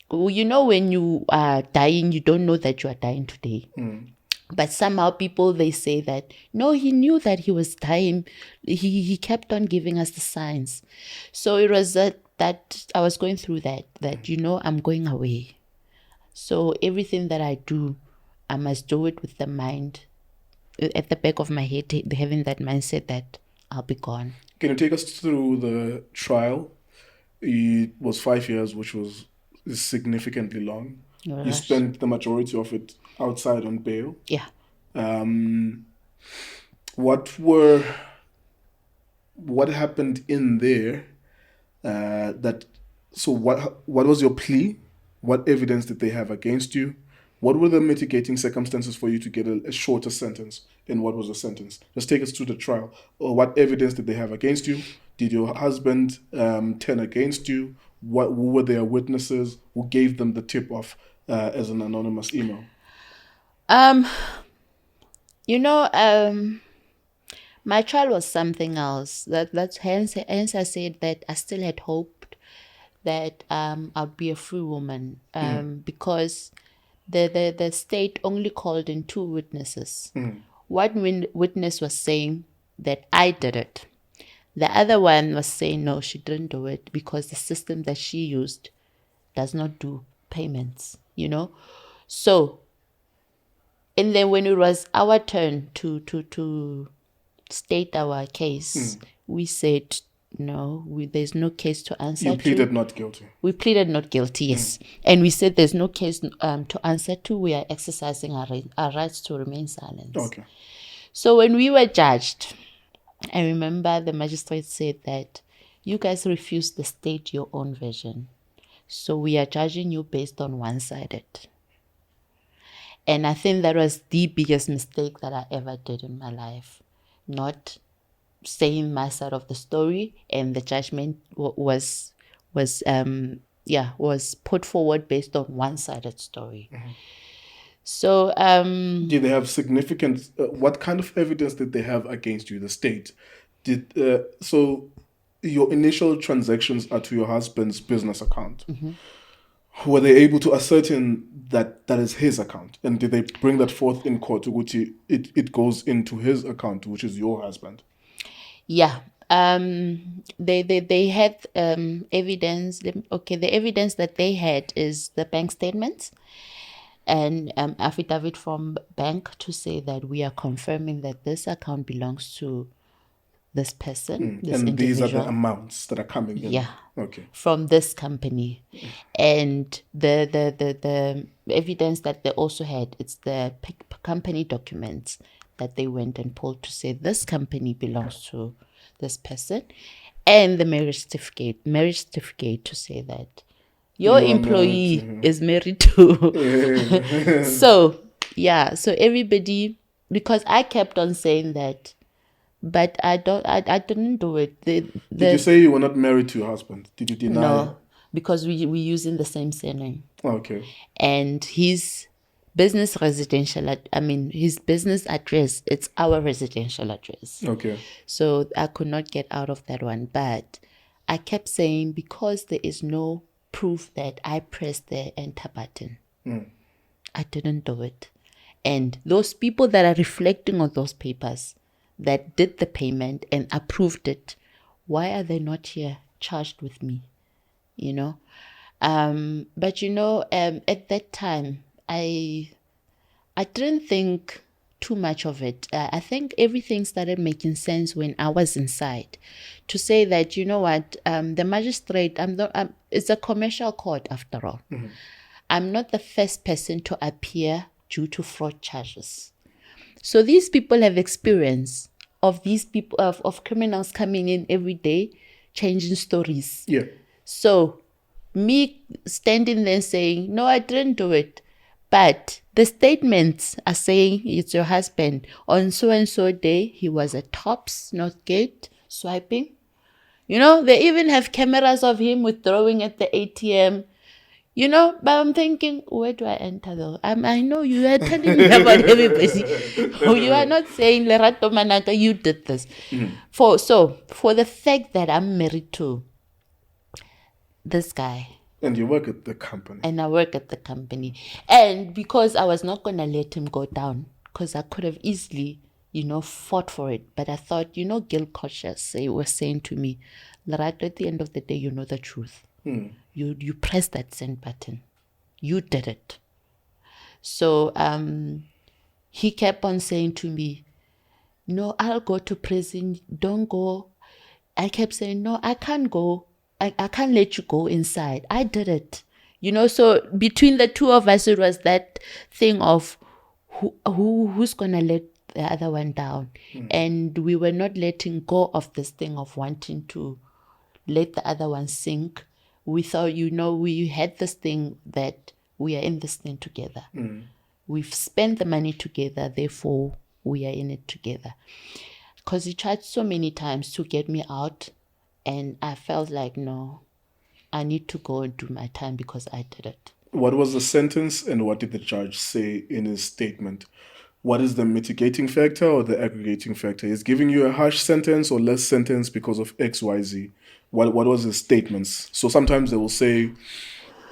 when you are dying, you don't know that you are dying today. But somehow people, they say that, no, he knew that he was dying. He kept on giving us the signs. So it was that I was going through that I'm going away. So everything that I do, I must do it with the mind at the back of my head, having that mindset that I'll be gone. Can you take us through the trial? It was 5 years, which was significantly long. Right. You spent the majority of it outside on bail. Yeah. What happened in there? What was your plea? What evidence did they have against you? What were the mitigating circumstances for you to get a shorter sentence? And what was the sentence? Just take us through the trial. Or what evidence did they have against you? Did your husband turn against you? Who were their witnesses? Who gave them the tip off as an anonymous email? My trial was something else. That's hence I said that I still had hoped that I'd be a free woman. Because the state only called in 2 witnesses. One witness was saying that I did it. The other one was saying no, she didn't do it because the system that she used does not do payments, So, and then when it was our turn to state our case, we said no, there's no case to answer. You pleaded not guilty. We pleaded not guilty, yes. And we said there's no case to answer to. We are exercising our rights to remain silent. Okay. So when we were judged, I remember the magistrate said that you guys refused to state your own version. So we are judging you based on one-sided. And I think that was the biggest mistake that I ever did in my life. Not saying my side of the story, and the judgment was put forward based on one-sided story. So did they have significant what kind of evidence did they have against you, the state? So your initial transactions are to your husband's business account. Were they able to ascertain that is his account? And did they bring that forth in court, which it goes into his account, which is your husband? Yeah. They had evidence. Okay, the evidence that they had is the bank statements and affidavit from bank to say that we are confirming that this account belongs to this person, this and individual. These are the amounts that are coming in. Yeah. Okay. From this company. And the evidence that they also had, it's the company documents that they went and pulled to say this company belongs to this person, and the marriage certificate to say that your employee is married to. So everybody, because I kept on saying that, but I didn't do it. Did you say you were not married to your husband? Did you deny? No, because we using the same surname. Okay. And his business his business address, it's our residential address. Okay. So I could not get out of that one. But I kept saying, because there is no proof that I pressed the enter button, I didn't do it. And those people that are reflecting on those papers that did the payment and approved it, why are they not here charged with me? But at that time, I didn't think too much of it. I think everything started making sense when I was inside. To say that, you know what, the magistrate, it's a commercial court after all. I'm not the first person to appear due to fraud charges. So these people have experience of these people, of criminals coming in every day, changing stories. Yeah. So me standing there saying, no, I didn't do it. But the statements are saying it's your husband. On so and so day, he was at Tops, Northgate, swiping. You know, they even have cameras of him withdrawing at the ATM. You know, but I'm thinking, where do I enter though? I know you are telling me about everybody. Oh, you are not saying, Lerato Manaka, you did this. For the fact that I'm married to this guy, And you work at the company. and I work at the company. And because I was not going to let him go down, because I could have easily, fought for it. But I thought, guilt conscious was saying to me, Lerato, at the end of the day, you know the truth. You press that send button. You did it. So he kept on saying to me, no, I'll go to prison. Don't go. I kept saying, no, I can't go. I can't let you go inside. I did it. So between the two of us, it was that thing of who's going to let the other one down. And we were not letting go of this thing of wanting to let the other one sink. We thought, we had this thing that we are in this thing together. We've spent the money together, therefore we are in it together. Because he tried so many times to get me out. And I felt like, no, I need to go and do my time because I did it. What was the sentence and what did the judge say in his statement? What is the mitigating factor or the aggregating factor? Is giving you a harsh sentence or less sentence because of XYZ? What was his statements? So sometimes they will say,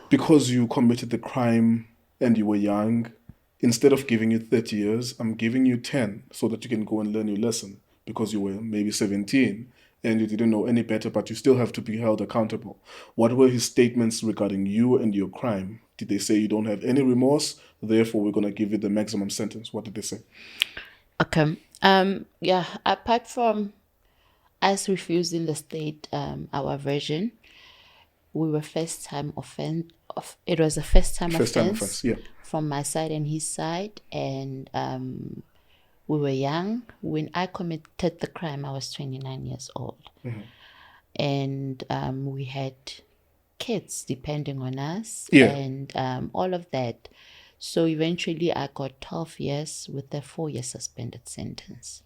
because you committed the crime and you were young, instead of giving you 30 years, I'm giving you 10 so that you can go and learn your lesson because you were maybe 17. And you didn't know any better, but you still have to be held accountable. What were his statements regarding you and your crime? Did they say you don't have any remorse, therefore we're going to give you the maximum sentence? What did they say? Okay. Apart from us refusing the state our version, we were first-time offense. It was a first-time offense, yeah, from my side and his side, and we were young. When I committed the crime, I was 29 years old. And we had kids depending on us and all of that. So eventually I got 12 years with a 4-year suspended sentence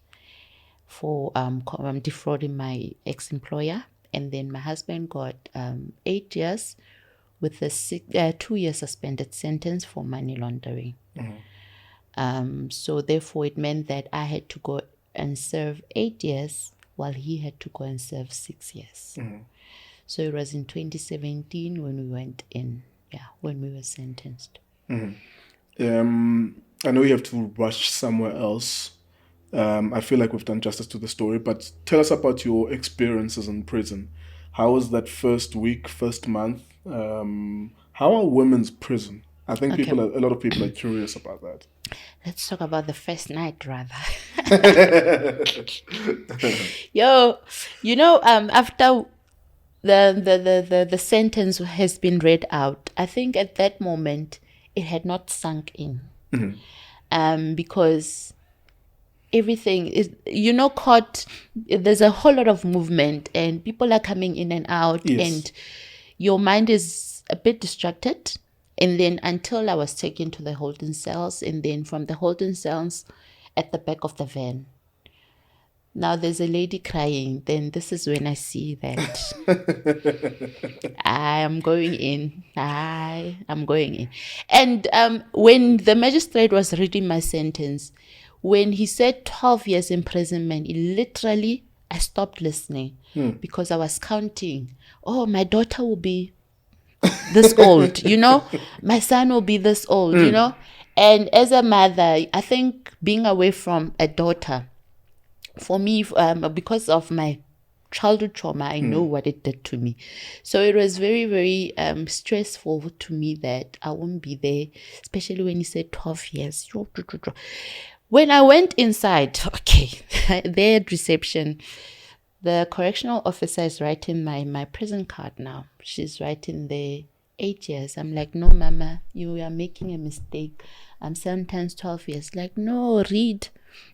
for defrauding my ex-employer. And then my husband got 8 years with a 2-year suspended sentence for money laundering. So therefore it meant that I had to go and serve 8 years while he had to go and serve 6 years. So it was in 2017 when we went in, when we were sentenced. I know you have to rush somewhere else. I feel like we've done justice to the story, but tell us about your experiences in prison. How was that first week, first month? How are women's prison? I think a lot of people are curious about that. Let's talk about the first night, rather. After the sentence has been read out, I think at that moment it had not sunk in, because everything is, court. There's a whole lot of movement and people are coming in and out, and your mind is a bit distracted. And then until I was taken to the holding cells, and then from the holding cells at the back of the van. Now there's a lady crying. Then this is when I see that I am going in. I am going in. And when the magistrate was reading my sentence, when he said 12 years imprisonment, I stopped listening because I was counting. Oh, my daughter will be this old, my son will be this old, and as a mother, I think being away from a daughter, for me, because of my childhood trauma, I know what it did to me. So it was very, very stressful to me that I won't be there, especially when you said 12 years. When I went inside, okay, they had reception. The correctional officer is writing my prison card now. She's writing the 8 years. I'm like, no, mama, you are making a mistake. I'm sentenced 12 years. Like, no, read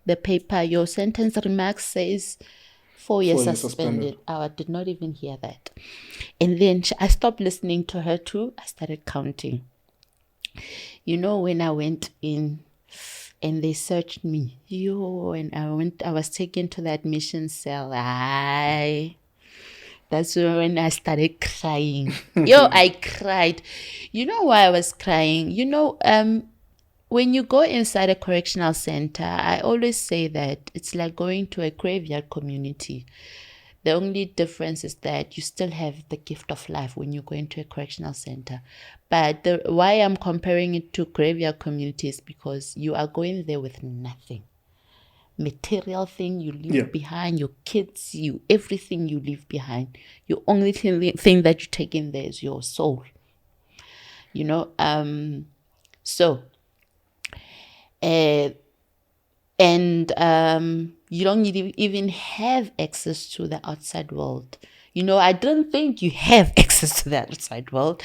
the paper. Your sentence remarks says 4 years 4 years suspended. I did not even hear that. And then I stopped listening to her too. I started counting. You know, when I went in and they searched me, and I was taken to the admission cell. That's when I started crying. I cried. You know why I was crying? When you go inside a correctional center, I always say that it's like going to a graveyard community. The only difference is that you still have the gift of life when you go into a correctional center. But why I'm comparing it to graveyard community is because you are going there with nothing. Material thing you leave behind, your kids, everything you leave behind. Your only thing that you take in there is your soul. So you don't even have access to the outside world. I don't think you have access to the outside world.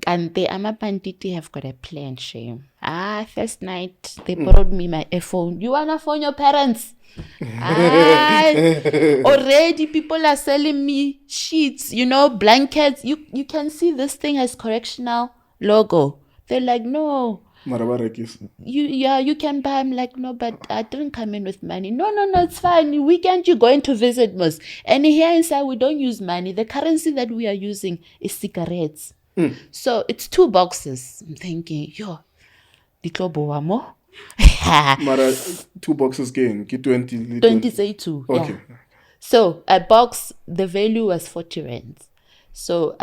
And the Amapanditi have got a plan, shame. First night, they borrowed me my iPhone. You wanna phone your parents? Already people are selling me sheets, blankets. You can see this thing has correctional logo. They're like, no. You can buy. I'm like, no, but I didn't come in with money. No, it's fine. Weekend you're going to visit us. And here inside we don't use money. The currency that we are using is cigarettes. So it's 2 boxes. I'm thinking, Mara 2 boxes gain, 20. 20 say 2. Okay. Yeah. So a box, the value was 40 rands. So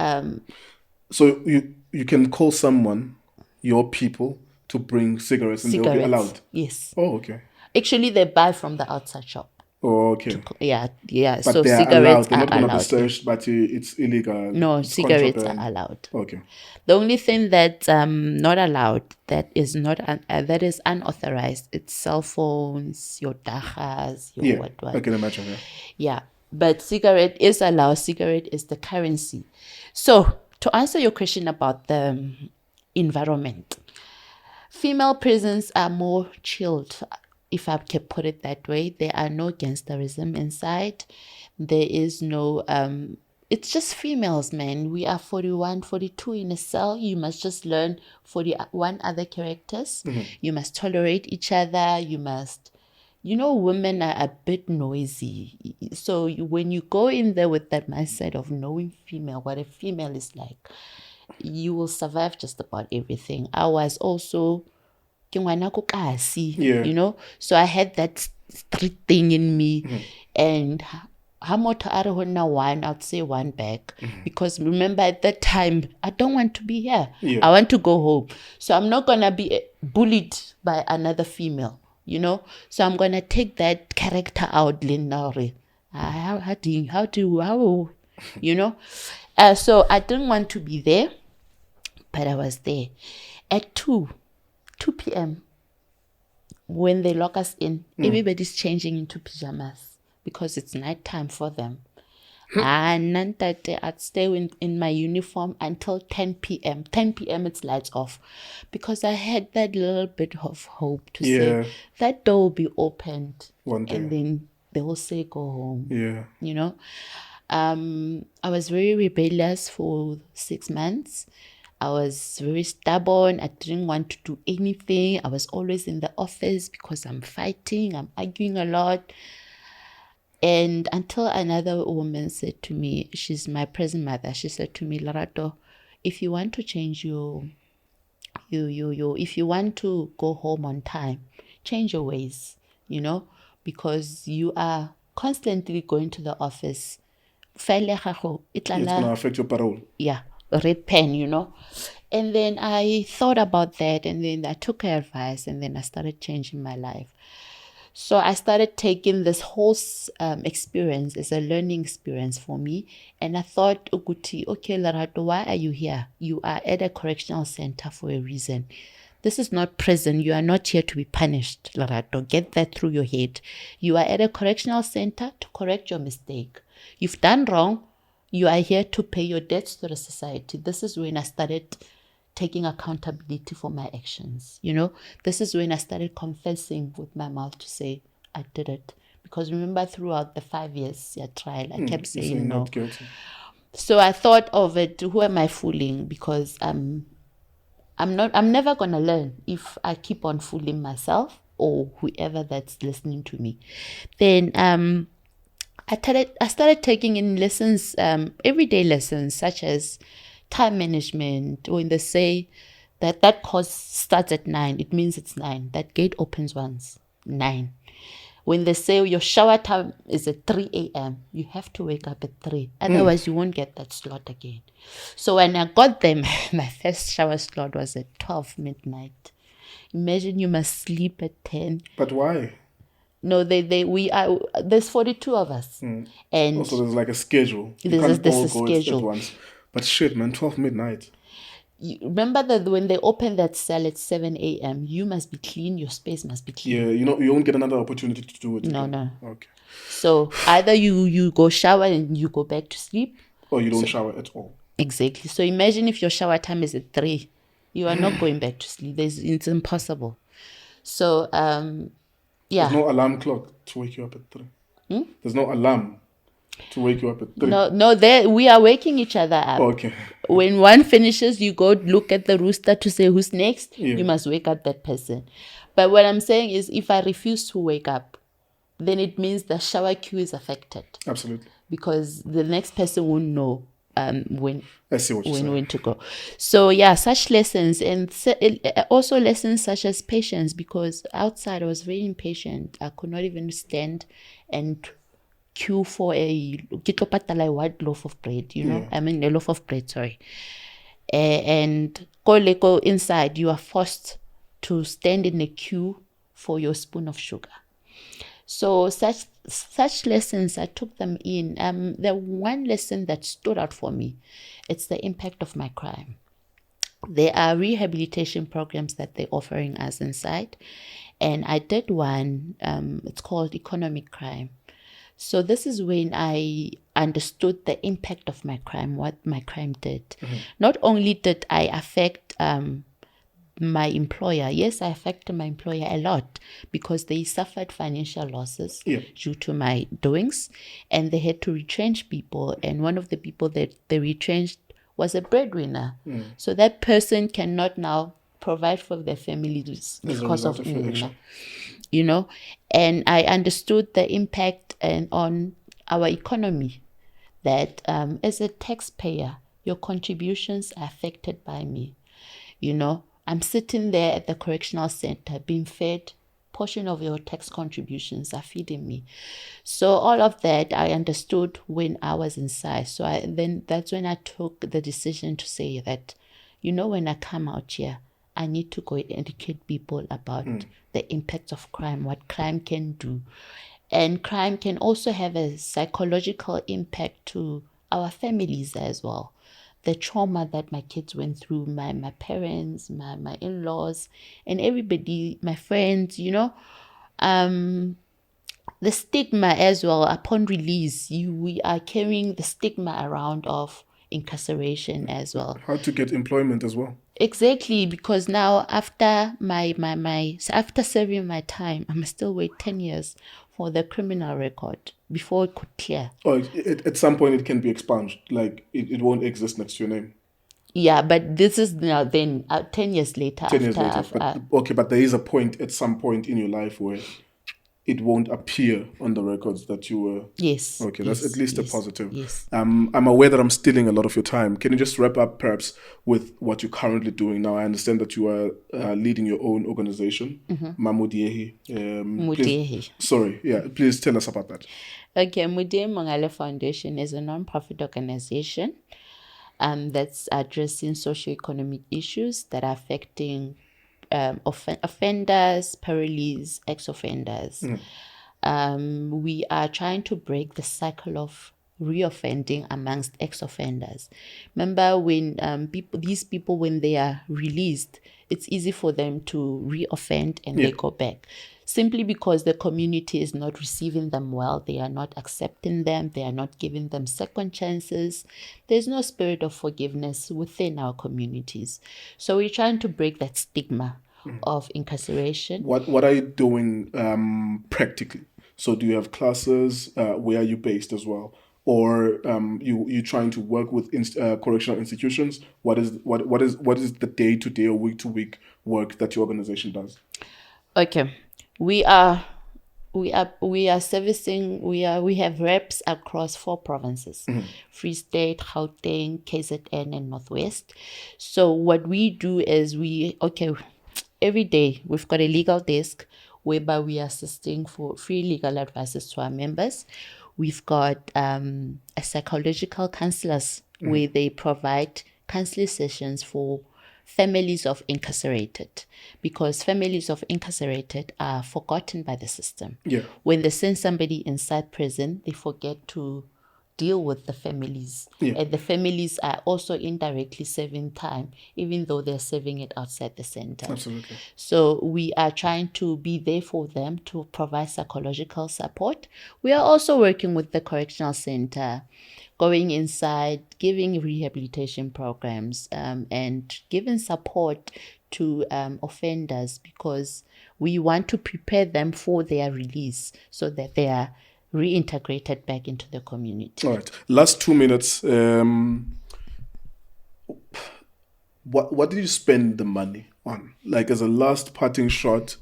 So you can call someone, your people, to bring cigarettes and they'll be allowed? Yes. Oh, okay. Actually, they buy from the outside shop. Oh, okay. Yeah. But so they are cigarettes allowed. They're not going to be allowed. searched, but it's illegal. No, It's cigarettes contraband. are allowed. Okay. The only thing that's not allowed, that is that is unauthorized, it's cell phones, your dachas, your what. I can imagine. Yeah, but cigarette is allowed. Cigarette is the currency. So to answer your question about the environment, female prisons are more chilled, if I can put it that way. There are no gangsterism inside. There is no it's just females, man. We are 41, 42 in a cell. You must just learn 41 other characters. You must tolerate each other. You must, women are a bit noisy. So when you go in there with that mindset of knowing female, what a female is like, you will survive just about everything. I was also, so I had that street thing in me. And one, I'd say 1 bag. Because remember, at that time, I don't want to be here. I want to go home. So I'm not going to be bullied by another female, So I'm going to take that character out, Lindauri. So I didn't want to be there, but I was there. At 2 p.m., when they lock us in, everybody's changing into pajamas because it's nighttime for them. And I'd stay in my uniform until 10 p.m. 10 p.m. it's lights off, because I had that little bit of hope to say that door will be opened one day, and then they will say go home. I was very rebellious for 6 months. I was very stubborn. I didn't want to do anything. I was always in the office because I'm fighting. I'm arguing a lot. And until another woman said to me, she's my present mother, she said to me, Lerato, if you want to change if you want to go home on time, change your ways, because you are constantly going to the office. It's going to affect your parole. Yeah, red pen, And then I thought about that, and then I took her advice, and then I started changing my life. So I started taking this whole experience as a learning experience for me. And I thought, okay, Lerato, why are you here? You are at a correctional center for a reason. This is not prison. You are not here to be punished, Lerato. Get that through your head. You are at a correctional center to correct your mistake. You've done wrong. You are here to pay your debts to the society. This is when I started taking accountability for my actions. This is when I started confessing with my mouth to say, I did it. Because remember, throughout the 5 years trial, I kept saying no. Not guilty. So I thought of it, who am I fooling? Because I'm never gonna learn if I keep on fooling myself or whoever that's listening to me. Then I started taking in lessons, everyday lessons such as time management. When they say that course starts at 9, it means it's 9. That gate opens once, 9. When they say your shower time is at 3 a.m., you have to wake up at 3. Otherwise, you won't get that slot again. So when I got them, my first shower slot was at 12 midnight. Imagine you must sleep at 10. But why? No, there's 42 of us. And also, there's like a schedule. There's a go schedule. at once. But shit, man, 12 midnight. You remember that when they open that cell at 7 a.m., you must be clean, your space must be clean. Yeah, you won't get another opportunity to do it. No. Okay. So either you go shower and you go back to sleep. Or you don't shower at all. Exactly. So imagine if your shower time is at 3. You are not going back to sleep. It's impossible. So, There's no alarm clock to wake you up at 3. There's no alarm to wake you up at 3. No, we are waking each other up. Okay. When one finishes, you go look at the rooster to say who's next. Yeah. You must wake up that person. But what I'm saying is, if I refuse to wake up, then it means the shower queue is affected. Absolutely. Because the next person won't know when I see what you're saying. when to go. So such lessons, and also lessons such as patience, because outside I was very impatient. I could not even stand and queue for a white loaf of bread, Yeah. I mean a loaf of bread, sorry. And go inside, you are forced to stand in a queue for your spoon of sugar. So such lessons, I took them in. The one lesson that stood out for me, it's the impact of my crime. There are rehabilitation programs that they're offering us inside. And I did one, it's called economic crime. So this is when I understood the impact of my crime, what my crime did. Not only did I affect my employer. Yes, I affected my employer a lot because they suffered financial losses due to my doings, and they had to retrench people. And one of the people that they retrenched was a breadwinner. So that person cannot now provide for their families because of And I understood the impact on our economy, that as a taxpayer, your contributions are affected by me. I'm sitting there at the correctional center being fed. Portion of your tax contributions are feeding me. So all of that I understood when I was inside. So that's when I took the decision to say that, when I come out here, I need to go and educate people about the impacts of crime, what crime can do. And crime can also have a psychological impact to our families as well. The trauma that my kids went through, my parents, my in-laws, and everybody, my friends, the stigma as well. Upon release, we are carrying the stigma around of incarceration as well. How to get employment as well. Exactly, because now after after serving my time, I must still wait 10 years for the criminal record before it could clear. Or at some point it can be expunged, like it won't exist next to your name. Yeah, but this is now then 10 years later. 10 years later. But there is a point at some point in your life where it won't appear on the records that you were. Yes. Okay, that's at least a positive. Yes. I'm aware that I'm stealing a lot of your time. Can you just wrap up perhaps with what you're currently doing now? I understand that you are leading your own organization, Mamudiehi. Please tell us about that. Okay, Mudie Mongale Foundation is a non-profit organization that's addressing socioeconomic issues that are affecting offenders, parolees, ex-offenders. We are trying to break the cycle of reoffending amongst ex-offenders. Remember when these people, when they are released, it's easy for them to re-offend and they go back. Simply because the community is not receiving them well, they are not accepting them, they are not giving them second chances. There's no spirit of forgiveness within our communities. So we're trying to break that stigma of incarceration. What are you doing practically? So do you have classes? Where are you based as well? Or you trying to work with correctional institutions? What is the day-to-day or week-to-week work that your organization does? Okay. We have reps across 4 provinces: Free State, Gauteng, KZN, and Northwest. So what we do is every day we've got a legal desk whereby we are assisting for free legal advices to our members. We've got a psychological counselors where they provide counseling sessions for families of incarcerated, because families of incarcerated are forgotten by the system. When they send somebody inside prison, they forget to deal with the families. And the families are also indirectly serving time, even though they're serving it outside the center. Absolutely. So we are trying to be there for them to provide psychological support. We are also working with the correctional center, going inside, giving rehabilitation programs, and giving support to offenders, because we want to prepare them for their release so that they are reintegrated back into the community. All right. Last 2 minutes. What did you spend the money on? Like, as a last parting shot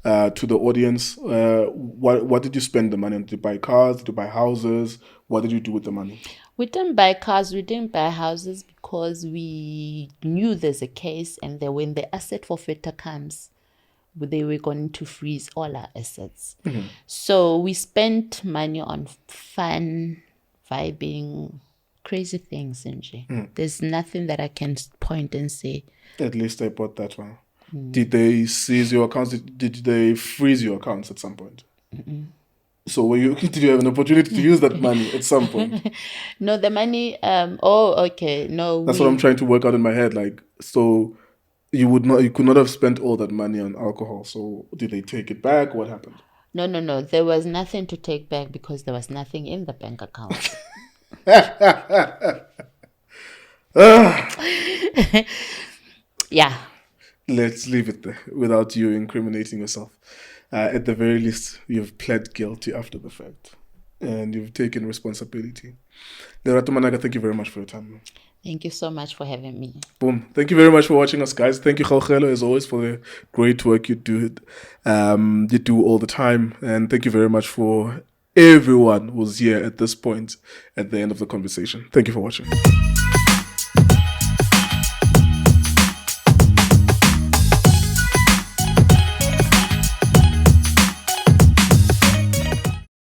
to the audience, what did you spend the money on? Did you buy cars? Did you buy houses? What did you do with the money? We didn't buy cars, we didn't buy houses, because we knew there's a case, and then when the asset forfeiture comes, they were going to freeze all our assets. So we spent money on fun, vibing, crazy things, There's nothing that I can point and say. At least I bought that one. Did they seize your accounts? Did they freeze your accounts at some point? So did you have an opportunity to use that money at some point? No, the money. No. That's what I'm trying to work out in my head. Like, so you could not have spent all that money on alcohol. So did they take it back? What happened? No. There was nothing to take back because there was nothing in the bank account. Yeah. Let's leave it there without you incriminating yourself. At the very least, you've pled guilty after the fact, and you've taken responsibility. Lerato Manaka, thank you very much for your time. Thank you so much for having me. Boom. Thank you very much for watching us, guys. Thank you, Cultr, as always, for the great work you do. You do all the time. And thank you very much for everyone who's here at this point, at the end of the conversation. Thank you for watching.